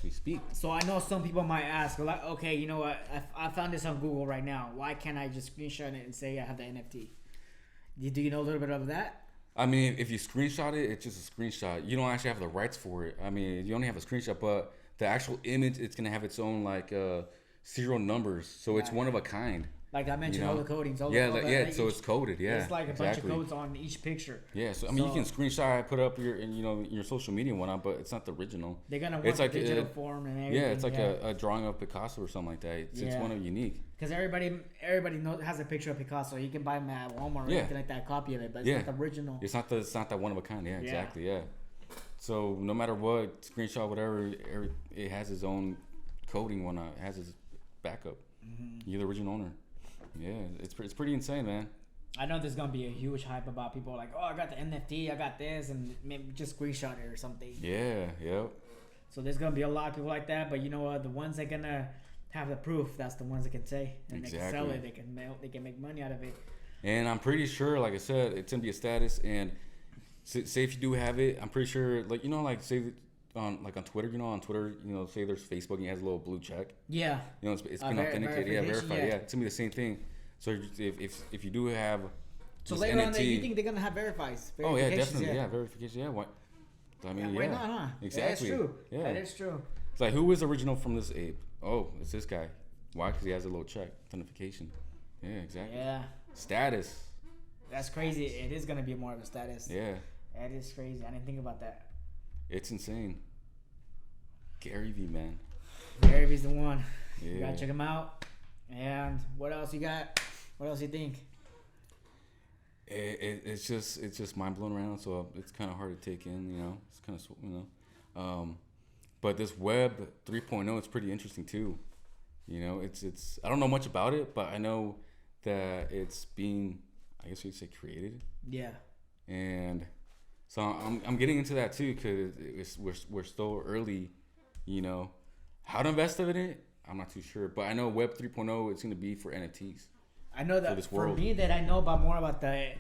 we speak. So I know some people might ask, like, okay, you know what? I found this on Google right now. Why can't I just screenshot it and say I have the NFT? Do you know a little bit of that? I mean, if you screenshot it, it's just a screenshot. You don't actually have the rights for it. I mean, you only have a screenshot, but the actual image, it's gonna have its own like serial numbers. So it's one of a kind. Like I mentioned, all the codings. So it's coded. Yeah, it's like a bunch of codes on each picture. Yeah, so I mean, you can screenshot, put up your social media and whatnot, but it's not the original. They're gonna work like digital form and everything. Yeah, it's like a drawing of Picasso or something like that. It's one of unique. Because everybody has a picture of Picasso. You can buy them at Walmart or anything like that, copy of it, but it's not the original. It's not that one of a kind. Yeah, exactly. Yeah. So no matter what, screenshot, whatever, it has its own coding, whatnot. It has its backup. Mm-hmm. You're the original owner. Yeah, it's pretty insane, man. I know there's gonna be a huge hype about people like, oh, I got the NFT, I got this, and maybe just screenshot it or something. Yeah, yep. So there's gonna be a lot of people like that, but you know what? The ones that gonna have the proof, that's the ones that can say and they can sell it. They can make money out of it. And I'm pretty sure, like I said, it's gonna be a status. And say if you do have it, I'm pretty sure, like say on Twitter, on Twitter, say there's Facebook and it has a little blue check. Yeah. It's been authenticated. Verified. Yeah, it's gonna be the same thing. So if you do have, so later NFT, on, you think they're gonna have verifies? Oh yeah, definitely. Yeah, verification. Yeah, what? I mean, Why not? Huh? Exactly. Yeah, that's true. Yeah, that is true. It's like, who is original from this ape? Oh, it's this guy. Why? Because he has a little check, authentication. Yeah, exactly. Yeah. Status. That's crazy. It is gonna be more of a status. Yeah. That is crazy. I didn't think about that. It's insane. Gary V, man. Gary V's the one. Yeah. You gotta check him out. And what else you got? What else you think? It's just mind blowing around. So it's kind of hard to take in. It's kind of But this Web 3.0 is pretty interesting too. You know, it's I don't know much about it, but I know that it's being, I guess you'd say, created. Yeah. And so I'm getting into that too, because we're still early. You know, how to invest in it, I'm not too sure, but I know Web 3.0 it's going to be for NFTs. I know that for me, that I know more about the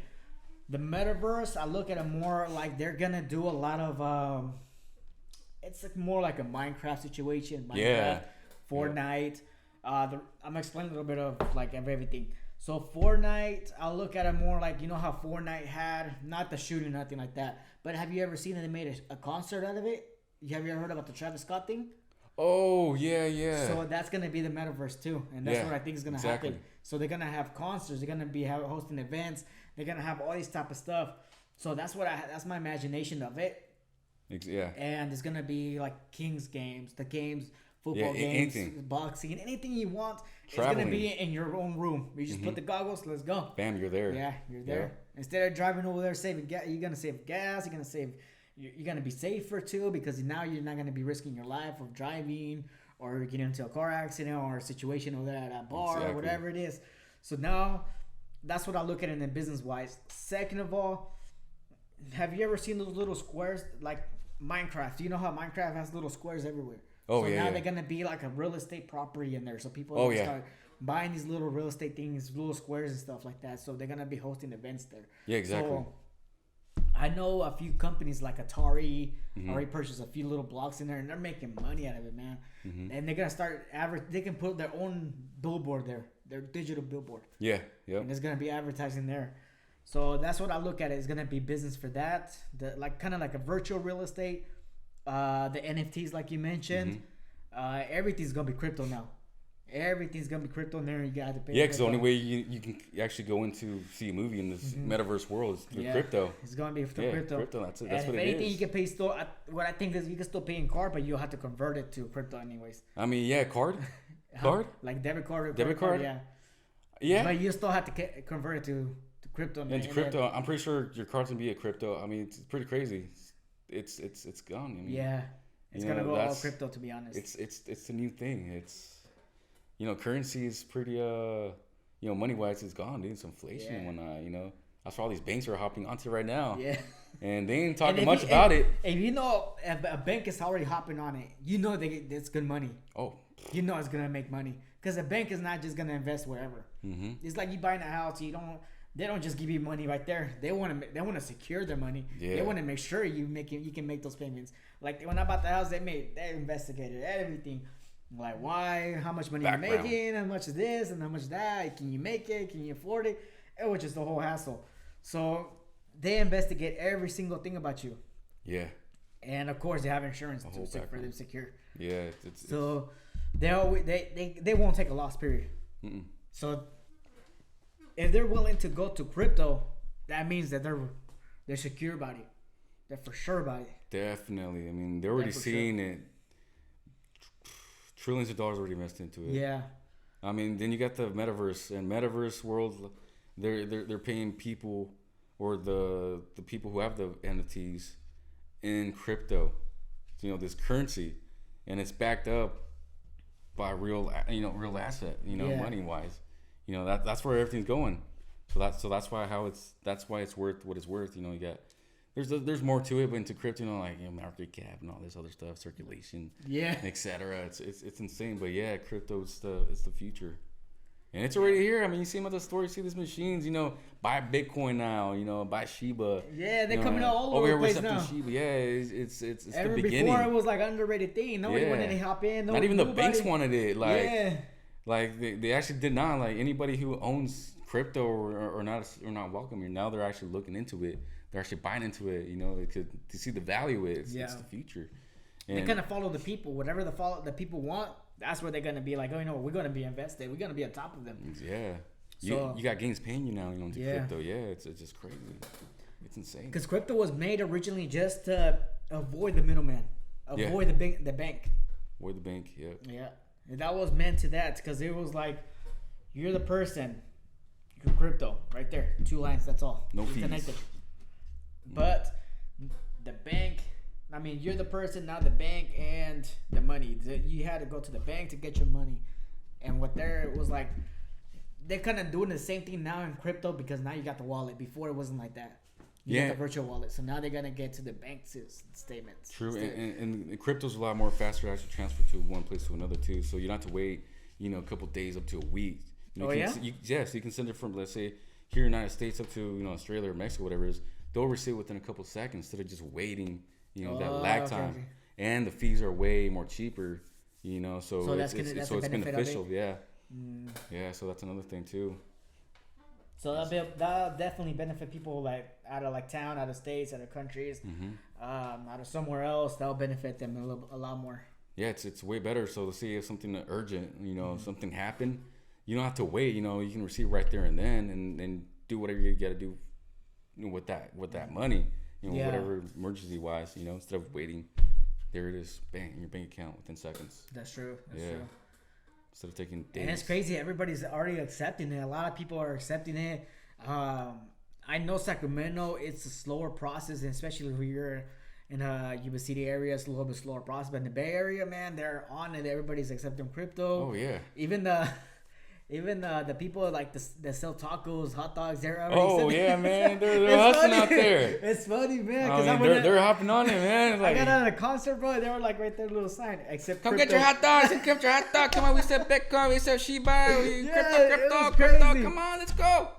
metaverse. I look at it more like they're gonna do a lot of it's like more like a Minecraft situation. Minecraft, Fortnite. I'm explaining a little bit of like everything. So Fortnite, I'll look at it more like, you know how Fortnite had, not the shooting, nothing like that, but have you ever seen that they made a concert out of it? Have you ever heard about the Travis Scott thing? Oh, yeah. So that's going to be the metaverse too. And that's what I think is going to happen. So they're going to have concerts. They're going to be hosting events. They're going to have all these type of stuff. So that's that's my imagination of it. Yeah. And it's going to be like Kings games, football games, boxing, anything you want. Traveling. It's going to be in your own room. You just put the goggles, let's go. Bam, you're there. Yeah, you're there. Yeah. Instead of driving over there saving gas, you're going to save gas. You're going to be safer too, because now you're not going to be risking your life of driving or getting into a car accident or a situation over there at a bar or whatever it is. So now that's what I look at it in business wise. Second of all, have you ever seen those little squares like Minecraft? You know how Minecraft has little squares everywhere? So now they're going to be like a real estate property in there. So people start buying these little real estate things, little squares and stuff like that. So they're going to be hosting events there. Yeah, exactly. So, I know a few companies like Atari already purchased a few little blocks in there, and they're making money out of it, man. And they're gonna start they can put their own billboard there, their digital billboard. Yeah. And there's gonna be advertising there. So that's what I look at. It's gonna be business for that. Kind of like a virtual real estate. The NFTs, like you mentioned, everything's gonna be crypto now. Everything's gonna be crypto in there. You gotta pay. Yeah, because the only way you can actually go into see a movie in this metaverse world is through crypto. It's gonna be through crypto. That's it. That's what it is. Anything you can pay still. What I think is you can still pay in card, but you'll have to convert it to crypto anyways. I mean, card, like debit card. Yeah. But you still have to convert it to crypto. Into crypto, I'm pretty sure your card's gonna be a crypto. I mean, it's pretty crazy. It's gone. I mean, it's gonna go all crypto. To be honest, it's the new thing. It's currency is pretty, money-wise, it's gone, dude. It's inflation and whatnot, That's why all these banks are hopping onto right now. Yeah. And they ain't talking much about it. If if a bank is already hopping on it, it's good money. Oh. It's going to make money. Because a bank is not just going to invest wherever. Mm-hmm. It's like you buying a house, they don't just give you money right there. They want to secure their money. Yeah. They want to make sure you can make those payments. Like when I bought the house, they investigated everything. Like why, how much money you're making, how much is this and how much that, can you make it, can you afford it? It was just the whole hassle. So they investigate every single thing about you. Yeah. And of course they have insurance for them secure. Yeah. So they won't take a loss, period. Mm-mm. So if they're willing to go to crypto, that means that they're secure about it. They're for sure about it. Definitely. I mean, they're already seeing it. Trillions of dollars already invested into it. Yeah. I mean, then you got the metaverse and metaverse world. They're paying people or the people who have the NFTs in crypto. This currency, and it's backed up by real asset. Money wise. That's where everything's going. So that's why it's worth what it's worth. You got. There's more to it, but into crypto, market cap and all this other stuff, circulation, etc. It's insane, but crypto is the future, and it's already here. I mean, you see them at the store, you see these machines, buy Bitcoin now, buy Shiba. Yeah, they're coming out all over the place now. Shiba. Yeah, it's the beginning. Before it was like an underrated thing. Nobody wanted to hop in. Not even the banks wanted it. Like they actually did not. Like anybody who owns crypto or not welcome here. Now they're actually looking into it. They're actually buying into it, to see the value it. It's the future. And they kind of follow the people. Whatever the people want, that's where they're going to be like, we're going to be invested. We're going to be on top of them. Yeah. So, you got gains paying you now, into crypto. Yeah, it's just crazy. It's insane. Because crypto was made originally just to avoid the middleman. Avoid the bank. Avoid the bank, yeah. Yeah. And that was meant to that because it was like, you're the person. You're crypto. Right there. 2 lines, that's all. No fees. Connected. But the bank, I mean, you're the person, not the bank and the money. You had to go to the bank to get your money. And what there was like, they're kind of doing the same thing now in crypto because now you got the wallet. Before it wasn't like that. You got the virtual wallet. So now they're gonna get to the bank statements. True, and crypto's a lot more faster to actually transfer to one place to another too. So you don't have to wait, a couple days up to a week. Yes, you can send it from, let's say, here in the United States up to Australia or Mexico, whatever it is. They'll receive it within a couple seconds instead of just waiting. That lag time, okay. And the fees are way more cheaper. So it's beneficial. Yeah. Yeah, so that's another thing too. So that'll definitely benefit people like out of town, out of states, out of countries, out of somewhere else. That'll benefit them a lot more. Yeah, it's way better. So let's say if something urgent, something happened, you don't have to wait. You can receive right there and then, and do whatever you got to do with that money. Whatever emergency wise. Instead of waiting, there it is, bang, in your bank account within seconds. That's true. That's true. Instead of taking days. And it's crazy. Everybody's already accepting it. A lot of people are accepting it. I know Sacramento, it's a slower process, and especially if you're in Yuba City area, it's a little bit slower process. But in the Bay Area, man, they're on it. Everybody's accepting crypto. Oh yeah. Even the people that sell tacos, hot dogs, they're already. Oh yeah, man, they're hustling out there. It's funny, man, because they're hopping on it, man. Like, I got on a concert, bro. They were like right there, little sign. Except come crypto. Get your hot dogs. Come get your hot dog. Come on, we said Bitcoin, we said Shiba, crypto. Come on, let's go.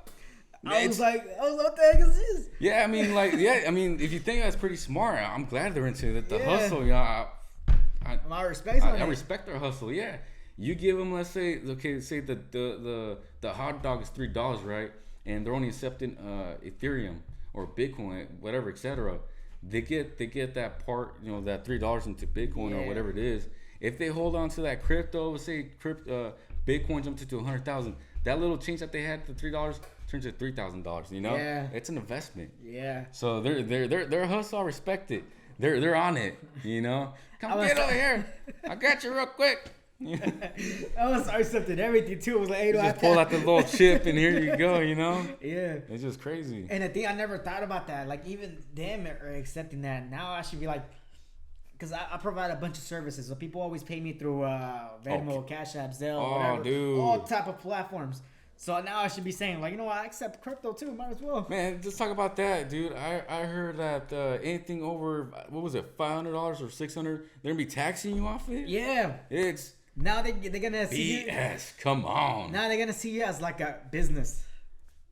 I was like, what the heck is this? Yeah, I mean, if you think that's pretty smart, I'm glad they're into it. The hustle, I respect their hustle. Yeah. You give them, let's say, say the hot dog is $3, right? And they're only accepting Ethereum or Bitcoin, whatever, etc. They get that part, that $3 into Bitcoin or whatever it is. If they hold on to that crypto, say Bitcoin jumped to 100,000, that little change that they had, the $3 turns to $3,000. Yeah, it's an investment. Yeah. So their hustle, I respect it. They're on it. Come get over here. I got you real quick. I was accepting everything too. It was like, hey, just pull out the little chip and here you go, Yeah. It's just crazy. And the thing, I never thought about that. Like, even them are accepting that. Now I should be like, because I provide a bunch of services. So people always pay me through Venmo, Cash App, Zelle, whatever. Dude. All type of platforms. So now I should be saying, like, I accept crypto too. Might as well. Man, just talk about that, dude. I heard that anything over, what was it, $500 or $600, they're going to be taxing you off it? Yeah. It's... Now they're gonna see you. BS, come on. Now they're gonna see you as like a business,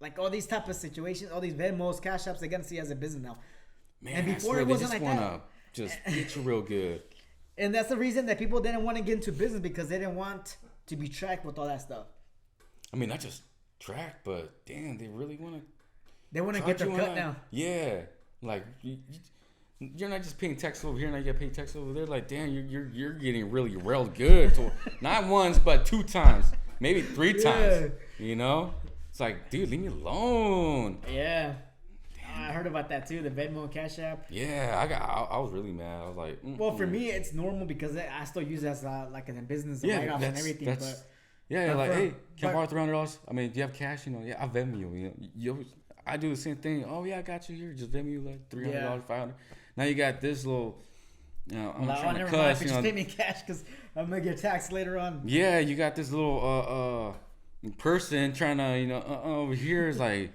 like all these type of situations, all these Venmos, Cash Apps. They're gonna see you as a business now. Man, and before it wasn't like that. Just get you real good. And that's the reason that people didn't want to get into business, because they didn't want to be tracked with all that stuff. I mean, not just tracked, but damn, they really want to. They want to get their cut now. Yeah, like. You're not just paying taxes over here, and I get paid taxes over there. Like, damn, you're getting really real good. So, not once, but 2 times, maybe 3 times. It's like, dude, leave me alone. Yeah, I heard about that too. The Venmo and Cash App. Yeah, I was really mad. I was like, well, for me, it's normal because I still use it as like a business write-offs and everything. But hey, can I borrow $300? I mean, do you have cash? Yeah, I Venmo you. I do the same thing. Oh yeah, I got you here. Just Venmo like $300, $500. Now you got this little, I'm trying to cuss. Just pay me cash because I'm gonna get taxed later on. Yeah, you got this little person trying to, over here is like,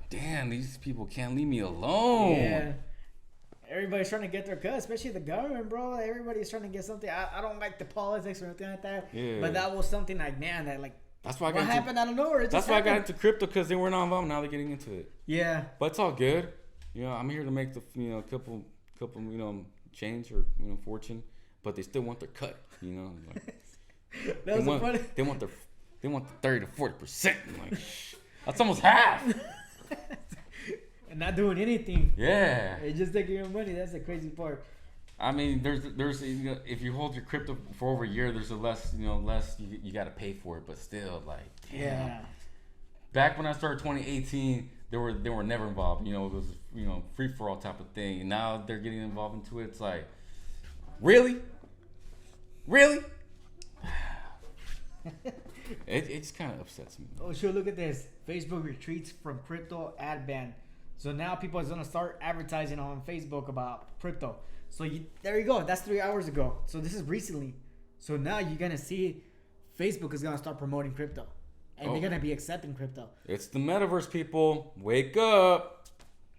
damn, these people can't leave me alone. Yeah, everybody's trying to get their cut, especially the government, bro. Everybody's trying to get something. I don't like the politics or anything like that. Yeah. But that was something like, man, that like. That's why what happened out of nowhere. That's why I got into crypto, because they were not involved. Now they're getting into it. Yeah. But it's all good. I'm here to make the couple change or fortune, but they still want their cut. Like, that was funny. They want the 30 to 40%. Like, that's almost half. And not doing anything. Yeah. They're just taking your money. That's the crazy part. I mean, there's if you hold your crypto for over a year, there's a less you got to pay for it, but still, like, damn. Yeah. Back when I started 2018, they were never involved. It was free for all type of thing. And now they're getting involved into it. It's like, really? It just kind of upsets me. Oh, sure. Look at this. Facebook retreats from crypto ad ban. So now people are gonna start advertising on Facebook about crypto. So there you go. That's 3 hours ago. So this is recently. So now you're gonna see Facebook is gonna start promoting crypto, and they're gonna be accepting crypto. It's the metaverse, people. Wake up.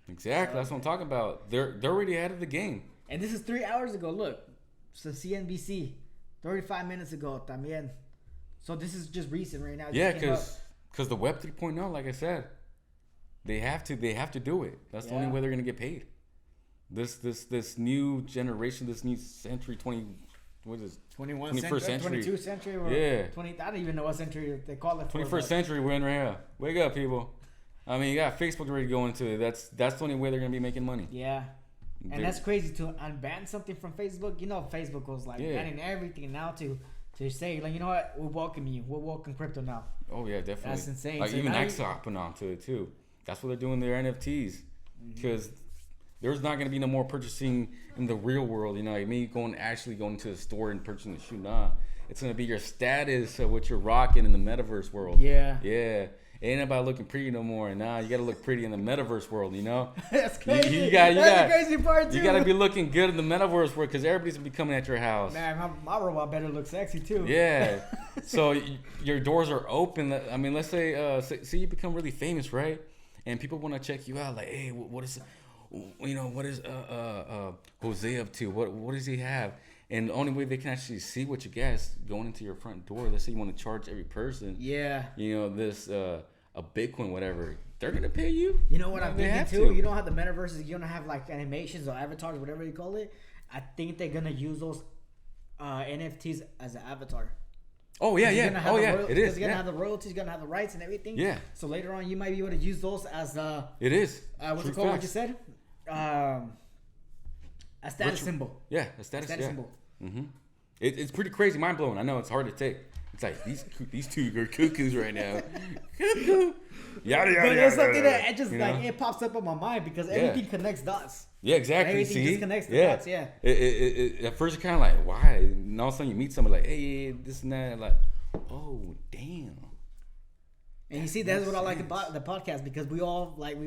Exactly. That's what I'm talking about. They're already ahead of the game. And this is 3 hours ago. Look, so CNBC, 35 minutes ago, también. So this is just recent right now. Yeah, because the Web 3.0, like I said, they have to do it. That's the only way they're gonna get paid. This new generation, this new century, 21st century, 22nd century, or 20. I don't even know what century they call it. 21st century, we're in right here. Wake up, people. I mean, you got Facebook ready to go into it. That's the only way they're gonna be making money. Yeah. And that's crazy to unban something from Facebook. You know, Facebook was like banning everything now to say, like, you know what, we welcome you. We'll welcome crypto now. Oh yeah, definitely. That's insane. Like so even X hopping onto it too. That's what they're doing their NFTs, because there's not gonna be no more purchasing in the real world. You know, like me actually going to the store and purchasing a shoe. Nah, it's gonna be your status of what you're rocking in the metaverse world. Yeah. Yeah. It ain't about looking pretty no more. Nah, you gotta look pretty in the metaverse world, you know? That's crazy. That's the crazy part too. You gotta be looking good in the metaverse world, because everybody's gonna be coming at your house. Man, my robot better look sexy too. Yeah. So your doors are open. I mean, let's say you become really famous, right? And people want to check you out. Like, hey, what is Jose up to? What does he have? And the only way they can actually see what you got is going into your front door. Let's say you want to charge every person. Yeah. You know, this a Bitcoin, whatever. They're gonna pay you. You know what I'm thinking too? You don't have the metaverses. You don't have like animations or avatars, whatever you call it. I think they're gonna use those NFTs as an avatar. Oh yeah, yeah. Oh yeah, it is. Because you're gonna have the royalties, you're gonna have the rights and everything. Yeah. So later on, you might be able to use those as It is. What's it called? What you said? A status symbol. Yeah, a status symbol. Mm-hmm. It's pretty crazy, mind blowing. I know it's hard to take. It's like these two are cuckoos right now. Cuckoo. Yada yada. But it's something that it just like it pops up on my mind because everything connects dots. Yeah, exactly. Everything just connects the dots. Yeah. It at first you're kind of like, why? And all of a sudden you meet somebody like, hey, this and that, like, oh damn. And you see, that's what I like about the podcast, because we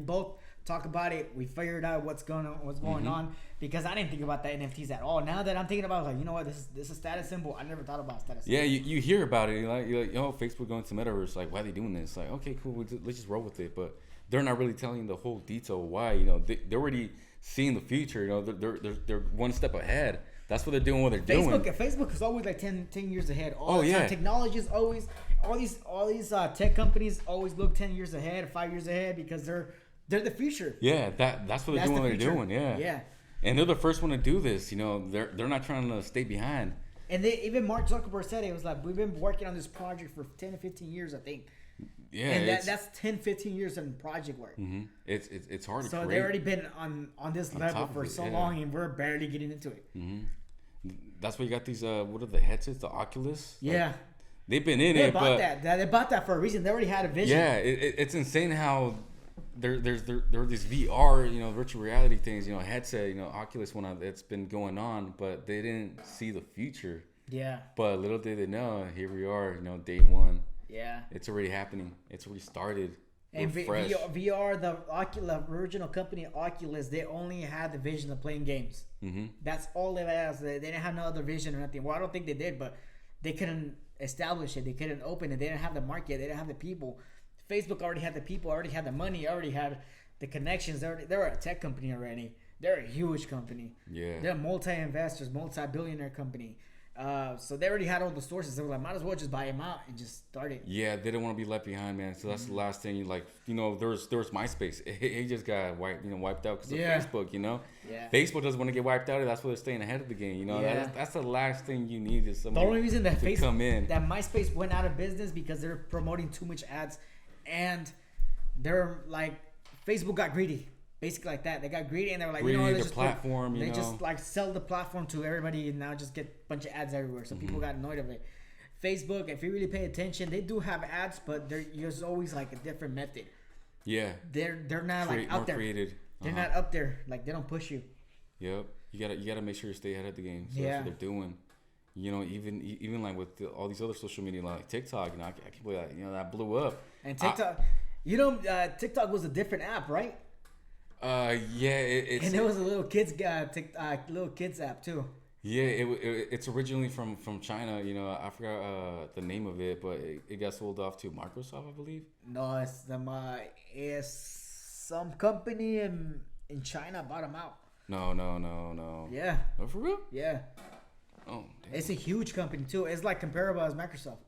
both talk about it. We figured out what's going on, because I didn't think about the NFTs at all. Now that I'm thinking about it, like, you know what, this is a status symbol. I never thought about status symbol. Yeah, you hear about it. You're like, oh, Facebook going to metaverse. Like, why are they doing this? Like, okay, cool. Let's just roll with it. But they're not really telling you the whole detail of why. You know, they're already seeing the future. You know, they're one step ahead. That's what they're doing. What they're doing. Facebook is always like 10 years ahead. Technology is always all these tech companies always look 10 years ahead, 5 years ahead, because they're the future. Yeah, that's what they're doing. What they're doing. Yeah. Yeah. And they're the first one to do this. You know, they're not trying to stay behind. And even Mark Zuckerberg said it was like, we've been working on this project for 10 to 15 years, I think. Yeah, and that's 10, 15 years in project work. Mm-hmm. It's hard to create. So they've already been on this level for so long, and we're barely getting into it. Mm-hmm. That's why you got these what are the headsets, the Oculus? Yeah. Like, they've been in it, but they bought that for a reason. They already had a vision. Yeah, it's insane how there are these VR, you know, virtual reality things, you know, headset, you know, Oculus one that's been going on, but they didn't see the future. Yeah. But little did they know, here we are, you know, day one. Yeah. It's already happening. It's already started. And VR, the original company Oculus, they only had the vision of playing games. Mm-hmm. That's all they had. They didn't have no other vision or nothing. Well, I don't think they did, but they couldn't establish it. They couldn't open it. They didn't have the market. They didn't have the people. Facebook already had the people, already had the money, already had the connections. They were a tech company already. They're a huge company. Yeah. They're multi-investors, multi-billionaire company. So they already had all the sources. They were like, might as well just buy them out and just start it. Yeah, they didn't want to be left behind, man. So that's the last thing. There was MySpace. It just got wiped out because of Facebook. You know, Facebook doesn't want to get wiped out. That's why they're staying ahead of the game. You know, that's the last thing you need is somebody. The only reason that Facebook come in, that MySpace went out of business because they're promoting too much ads, and they're like, Facebook got greedy. Basically like that. They got greedy and they were like, let's just platform, they just like sell the platform to everybody and now just get a bunch of ads everywhere. So people got annoyed of it. Facebook, if you really pay attention, they do have ads, but there's always like a different method. Yeah. They're not like out there. Created. They're not up there. Like they don't push you. Yep. You gotta make sure you stay ahead of the game. So that's what they're doing. You know, even like with all these other social media like TikTok, you know, I can't believe that, you know, that blew up. And TikTok, TikTok was a different app, right? Yeah, it's and there was a little kids app too. Yeah, it's originally from China. You know, I forgot the name of it, but it got sold off to Microsoft, I believe. No, it's some company in China bought them out. No. Yeah. Oh, for real? Yeah. Oh, damn. It's a huge company too. It's like comparable as Microsoft.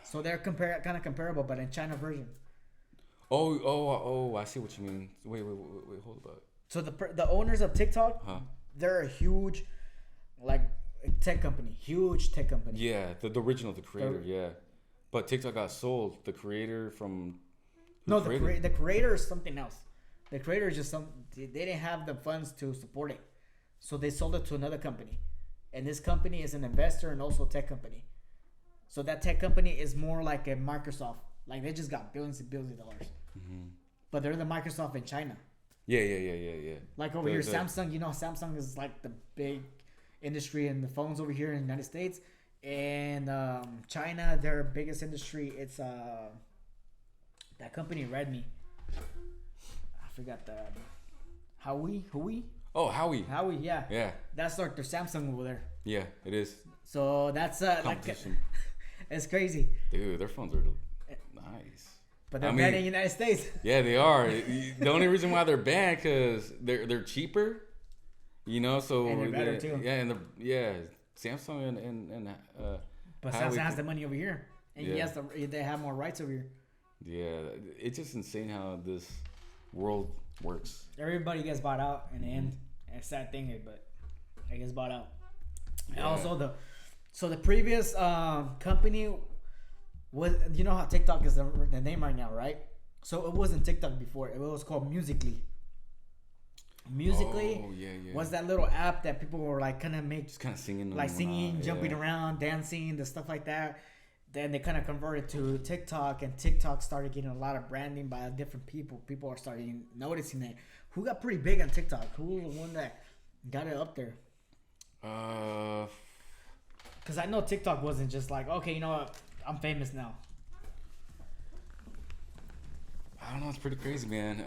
So they're kind of comparable, but in China version. Oh, I see what you mean. Wait, hold up. So the owners of TikTok, they're a huge, like, tech company. Huge tech company. Yeah, the original, the creator, yeah. But TikTok got sold. The creator from... No, the creator is something else. The creator is just they didn't have the funds to support it. So they sold it to another company. And this company is an investor and also a tech company. So that tech company is more like a Microsoft. Like, they just got billions and billions of dollars. Mm-hmm. But they're the Microsoft in China. Yeah. Like over here, Samsung, Samsung is like the big industry in the phones over here in the United States. And China, their biggest industry, it's that company, Redmi. I forgot the... Huawei? Oh, Huawei. Huawei, yeah. Yeah. That's like their Samsung over there. Yeah, it is. So that's competition. It's crazy. Dude, their phones are nice. But they're banned in the United States. Yeah, they are. The only reason why they're banned because they're cheaper. So and they're better too. Yeah, Samsung and but Samsung has the money over here, and they have more rights over here. Yeah, it's just insane how this world works. Everybody gets bought out in the end. It's a sad thing, but it gets bought out. Yeah. And also the previous company was, you know how TikTok is the name right now, right? So it wasn't TikTok before. It was called Musical.ly. Musical.ly was that little app that people were like kind of just kind of singing, like jumping around, dancing, the stuff like that. Then they kind of converted to TikTok, and TikTok started getting a lot of branding by different people. People are starting noticing it. Who got pretty big on TikTok? Who was the one that got it up there? Because I know TikTok wasn't just like, okay, you know what, I'm famous now. I don't know. It's pretty crazy, man.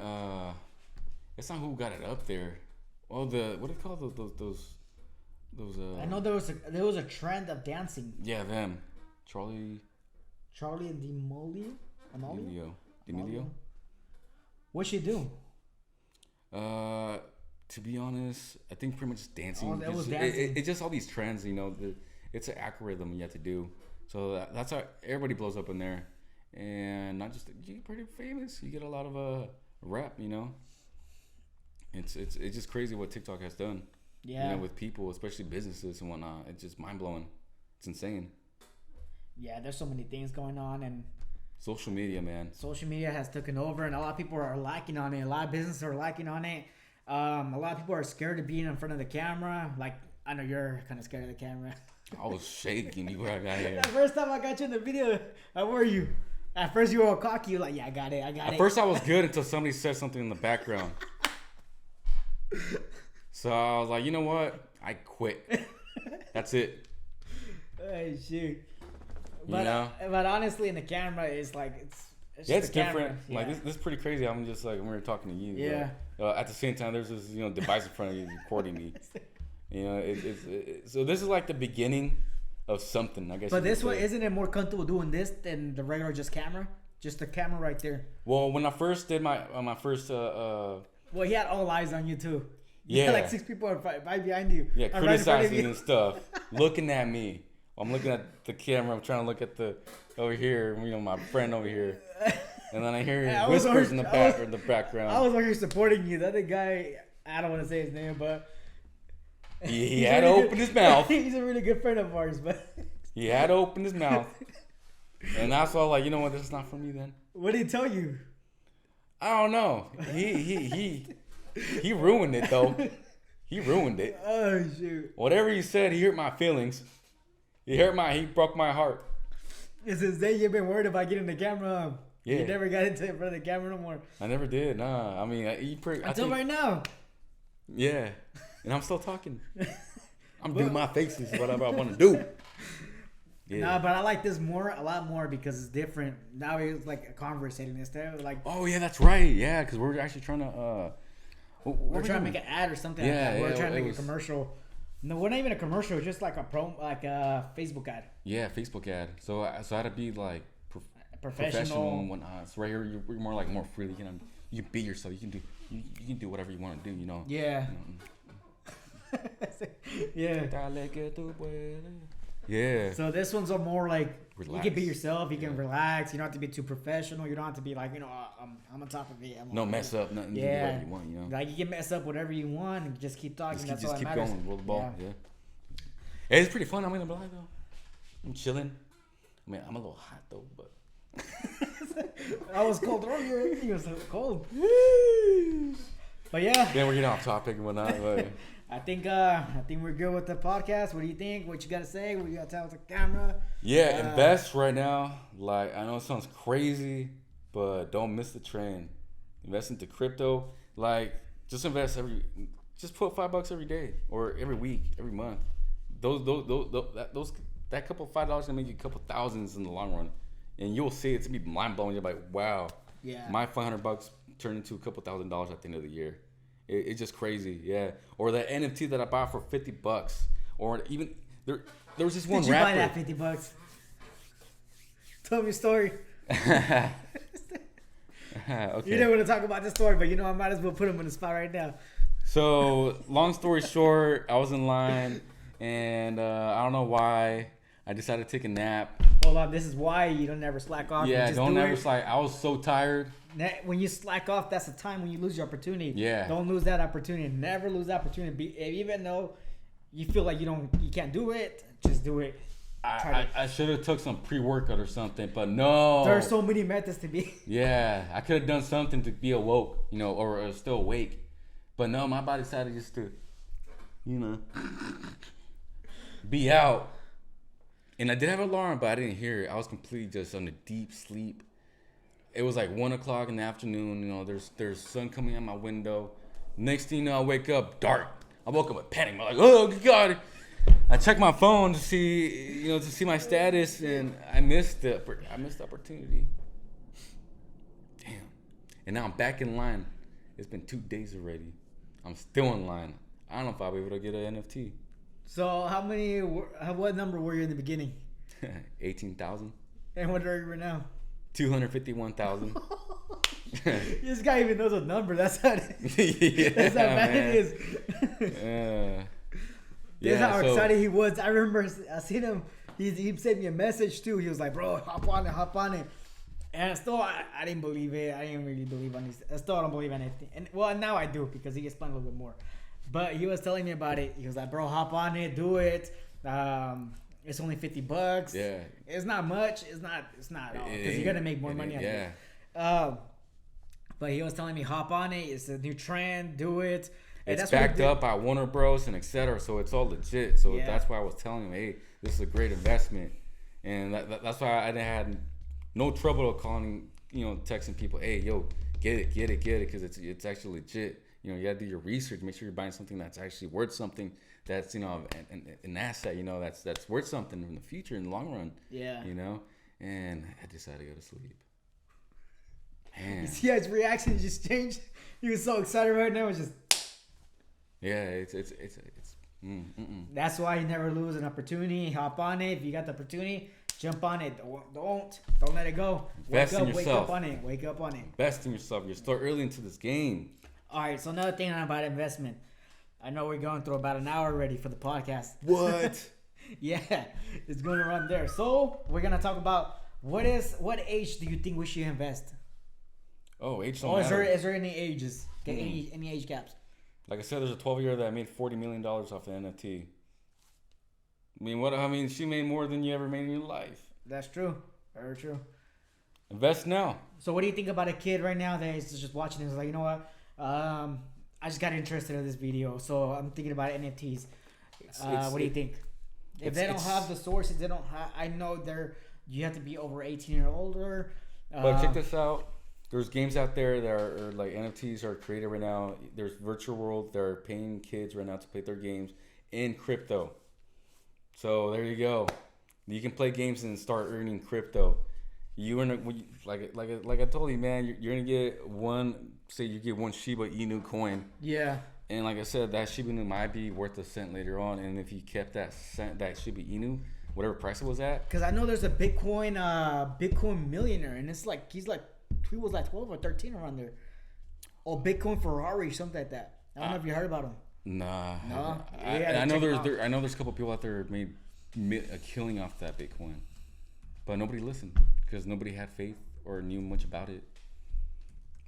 It's not who got it up there. Well, what do they call those? I know there was a trend of dancing. Yeah, them. Charlie and D'Amelio. What'd she do? To be honest, I think pretty much just dancing. Oh, it was dancing. It's just all these trends, it's an algorithm you have to do. So that's how everybody blows up in there. And not just, you're pretty famous. You get a lot of rep, It's just crazy what TikTok has done. Yeah. With people, especially businesses and whatnot. It's just mind blowing. It's insane. Yeah, there's so many things going on, and social media, man. Social media has taken over, and a lot of people are lacking on it. A lot of businesses are lacking on it. A lot of people are scared of being in front of the camera. Like, I know you're kind of scared of the camera. I was shaking before I got here. The first time I got you in the video, how were you? At first you were all cocky. You're like, yeah, I got it. At first I was good until somebody said something in the background. So I was like, you know what? I quit. That's it. Oh, shoot. But honestly, in the camera, it's like it's just different. Yeah. Like this is pretty crazy. I'm just like when we were talking to you. Yeah. But, at the same time, there's this device in front of you recording me. So this is like the beginning of something, I guess. But this one, isn't it more comfortable doing this than the regular just camera? Just the camera right there. Well, when I first did my first well, he had all eyes on you too. You yeah. had like 6 people right behind you. Yeah, criticizing and stuff, looking at me. I'm looking at the camera. I'm trying to look at over here. My friend over here, and then I hear whispers in the background. I was over here supporting you. The other guy, I don't want to say his name, but he had to open his mouth. He's a really good friend of ours, but he had to open his mouth, and that's why I was like, you know what, this is not for me then. What did he tell you? I don't know. He ruined it though. He ruined it. Oh shoot! Whatever he said, he hurt my feelings. He broke my heart. Since then, you've been worried about getting the camera. Yeah. You never got into it for the camera no more. I never did. Nah. I mean, until right now. Yeah. And I'm still talking. I'm doing my faces, whatever I want to do. Yeah. Nah, but I like this a lot more because it's different. Now it's like conversating instead of like. Oh yeah, that's right. Yeah, because we're actually trying to. We're trying to make an ad or something. Yeah, we're trying to make a commercial. No, we're not even a commercial. It's just like a Facebook ad. Yeah, Facebook ad. So I had to be like Professional and whatnot. So right here, you're more freely. You can be yourself. You can do whatever you want to do. Yeah. Yeah. Yeah. So this one's a more like Relax. you can be yourself. You can relax. You don't have to be too professional. You don't have to be like I'm on top of it. No mess up. Nothing. Yeah. You can do whatever you want. Like you can mess up whatever you want and just keep talking. That's all that keep matters. going. Roll the ball. Yeah. Hey, it's pretty fun. I'm gonna be like though. I'm chilling. I mean, I'm a little hot though, but. I was cold earlier. It was so cold. But yeah. Then we're getting off topic and whatnot. But I think we're good with the podcast. What do you think? What you gotta say? What you gotta tell with the camera? yeah, invest right now. Like I know it sounds crazy, but don't miss the trend. Invest into crypto. Like just invest just put $5 every day or every week, every month. That couple $5 gonna make you a couple thousands in the long run, and you'll see it's gonna be mind blowing. You're like, wow, Yeah. my $500 turned into a couple $1,000s at the end of the year. It's just crazy, yeah. Or the NFT that I bought for $50, or even there was this one Did you rapper. buy that $50? Tell me your story. Okay. You didn't want to talk about this story, but I might as well put him on the spot right now. So long story short, I was in line, and I don't know why I decided to take a nap. Hold on, this is why you don't ever slack off. Yeah, just don't do ever it. slack. I was so tired. When you slack off, that's the time when you lose your opportunity. Yeah. Don't lose that opportunity. Never lose that opportunity. Even though you feel like you can't do it, just do it. I should have took some pre-workout or something, but no. There are so many methods to be. Yeah, I could have done something to be awoke, or still awake. But no, my body decided just to, be out. And I did have an alarm, but I didn't hear it. I was completely just on a deep sleep. It was like 1:00 in the afternoon. There's sun coming out my window. Next thing you know, I wake up dark. I woke up with panic. I'm like, oh God! I checked my phone to see my status, and I missed the opportunity. Damn! And now I'm back in line. It's been 2 days already. I'm still in line. I don't know if I'll be able to get an NFT. So what number were you in the beginning? 18,000. And what are you right now? 251,000. This guy even knows a number. That's how That's how bad it is. That's how excited he was. I remember I seen him. He sent me a message too. He was like, "Bro, hop on it." And still, I didn't believe it. I didn't really believe on these. I still don't believe in anything. And now I do because he explained a little bit more. But he was telling me about it. He was like, "Bro, hop on it, do it. It's only $50. Yeah, it's not much. It's not at all because you're gonna make more money on it." But he was telling me, hop on it. It's a new trend. Do it. And it's backed up by Warner Bros. And etc. So it's all legit. So that's why I was telling him, hey, this is a great investment. And that's why I had no trouble calling, texting people, hey, yo, get it, because it's actually legit. You gotta do your research. Make sure you're buying something that's actually worth something. That's an asset. That's worth something in the future, in the long run. Yeah. And I decided to go to sleep. Man. You see his reaction just changed. He was so excited right now. It's just. Yeah, it's. That's why you never lose an opportunity. Hop on it. If you got the opportunity, jump on it. Don't let it go. Invest in yourself. Wake up on it. Invest in yourself. You're still early into this game. All right. So another thing about investment. I know we're going through about an hour already for the podcast. What? Yeah, it's going to run there. So we're gonna talk about what age do you think we should invest? Oh, age don't matter. Is there any ages? Any age caps? Like I said, there's a 12-year that made $40 million off the NFT. I mean, she made more than you ever made in your life. That's true. Very true. Invest now. So what do you think about a kid right now that is just watching this? Like, you know what? I just got interested in this video, so I'm thinking about NFTs. What do you think? If they don't have the sources, they don't have. I know you have to be over 18 or older. But check this out. There's games out there that are like NFTs are created right now. There's virtual world. They're paying kids right now to play their games in crypto. So there you go. You can play games and start earning crypto. Like I told you, man. You're gonna get one. Say you get one Shiba Inu coin. Yeah. And like I said, that Shiba Inu might be worth a cent later on. And if you kept that cent, that Shiba Inu, whatever price it was at. Because I know there's a Bitcoin millionaire, and it's like he was like 12 or 13 around there. Oh, Bitcoin Ferrari, something like that. I don't know if you heard about him. Nah. No. I know there's a couple people out there made a killing off that Bitcoin, but nobody listened because nobody had faith or knew much about it.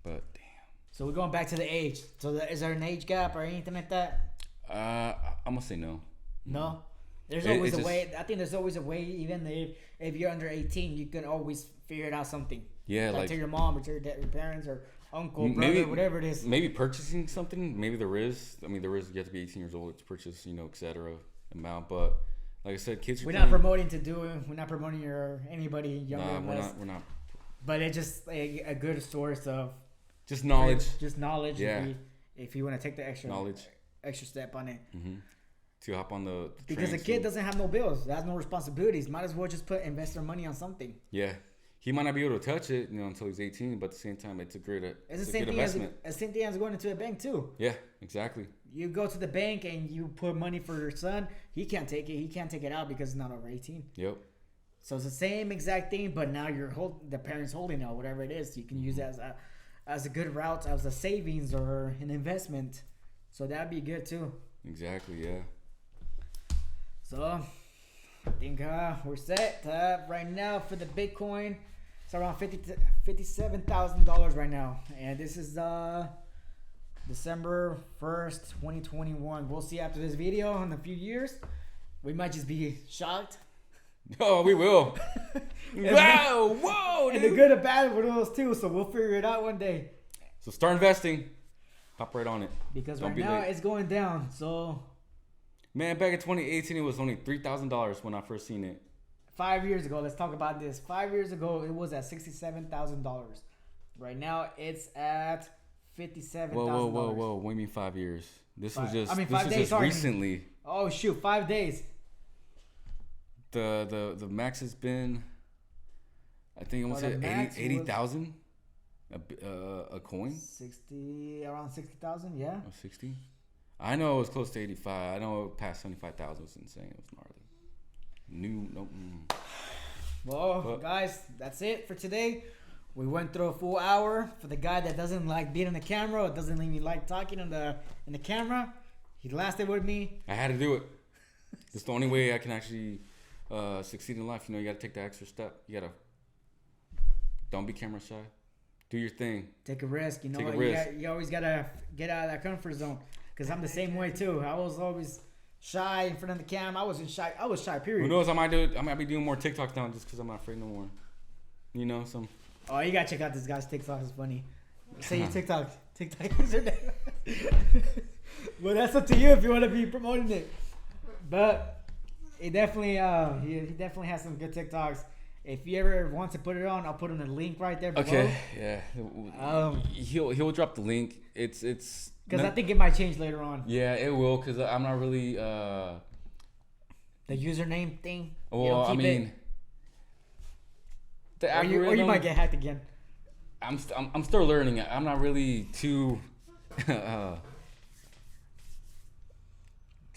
But damn. So we're going back to the age. So is there an age gap or anything like that? I'm gonna say no. No. There's always a way. I think there's always a way. Even if you're under 18, you can always figure it out something. Yeah, like to your mom or to your parents or uncle, brother, whatever it is. Maybe purchasing something. Maybe there is. I mean, there is. You have to be 18 years old to purchase, etc. amount. But like I said, kids. We're not promoting We're not promoting anybody younger than us. We're not. But it's just a good source of just knowledge. Just knowledge. Yeah. If you want to take the extra step on it. Mm-hmm. To hop on the because a kid doesn't have no bills, has no responsibilities. Might as well just invest their money on something. Yeah. He might not be able to touch it, until he's 18. But at the same time, it's a great investment. It's the same thing as going into a bank too. Yeah, exactly. You go to the bank and you put money for your son. He can't take it. He can't take it out because it's not over 18. Yep. So it's the same exact thing, but now the parents holding it, whatever it is. You can use it as a good route, as a savings or an investment. So that'd be good too. Exactly. Yeah. So I think we're set right now for the Bitcoin. It's around $57,000 right now, and this is December 1st, 2021. We'll see after this video in a few years. We might just be shocked. Oh, we will. Wow, whoa, and the good and bad with those too. So we'll figure it out one day. So start investing. Hop right on it. Because right now it's going down. So. Man, back in 2018, it was only $3,000 when I first seen it. 5 years ago, let's talk about this. 5 years ago, it was at $67,000. Right now, it's at $57,000. Whoa! What do you mean 5 years? This was just 5 days. Sorry. Recently. Oh shoot, 5 days. The max has been, I think I want to say 80,000 a coin. Around 60,000, yeah. Oh, 60. I know it was close to 85. I know it past 75,000 was insane. It was gnarly. Well, guys, that's it for today. We went through a full hour. For the guy that doesn't like being on the camera, or doesn't even like talking in the camera, he lasted with me. I had to do it. It's the only way I can actually succeed in life. You got to take the extra step. Don't be camera shy. Do your thing. Take a risk. Take a risk. You always gotta get out of that comfort zone. Because I'm the same way too. I was always shy in front of the cam. I was shy, period. Who knows? I might be doing more TikToks now just because I'm not afraid no more. Oh, you gotta check out this guy's TikTok. It's funny. Say your TikTok. TikTok username. Well, that's up to you if you want to be promoting it. But it definitely, he definitely has some good TikToks. If you ever want to put it on, I'll put in a link right there below. Okay. Yeah. He'll drop the link. It's. Because I think it might change later on. Yeah, it will. Because I'm not really. The username thing. Well, I mean. The algorithm. Or you might get hacked again. I'm still learning. I'm not really too.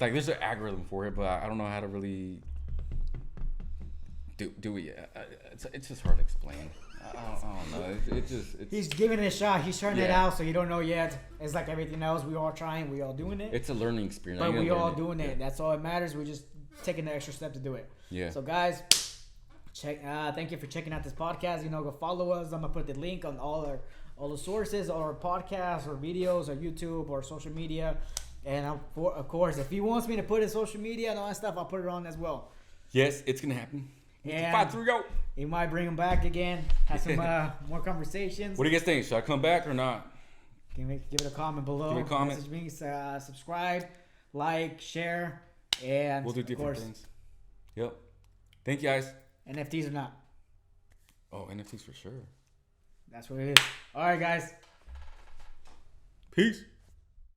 Like there's an algorithm for it, but I don't know how to really. Do it. It's just hard to explain. I don't know. He's giving it a shot. He's trying it out, so you don't know yet. It's like everything else. We all trying. We all doing it. It's a learning experience. But we all doing it. That's all that matters. We're just taking the extra step to do it. Yeah. So guys, thank you for checking out this podcast. Go follow us. I'm gonna put the link on all the sources, or podcasts, or videos, or YouTube, or social media. And of course, if he wants me to put in social media and all that stuff, I'll put it on as well. Yes, it's gonna happen. Yeah. 5 3 go. He might bring him back again. Have some more conversations. What do you guys think? Should I come back or not? Give it a comment below. Give me a comment. Message me. Subscribe, like, share, and we'll do different things. Yep. Thank you guys. NFTs or not? Oh, NFTs for sure. That's what it is. All right, guys. Peace.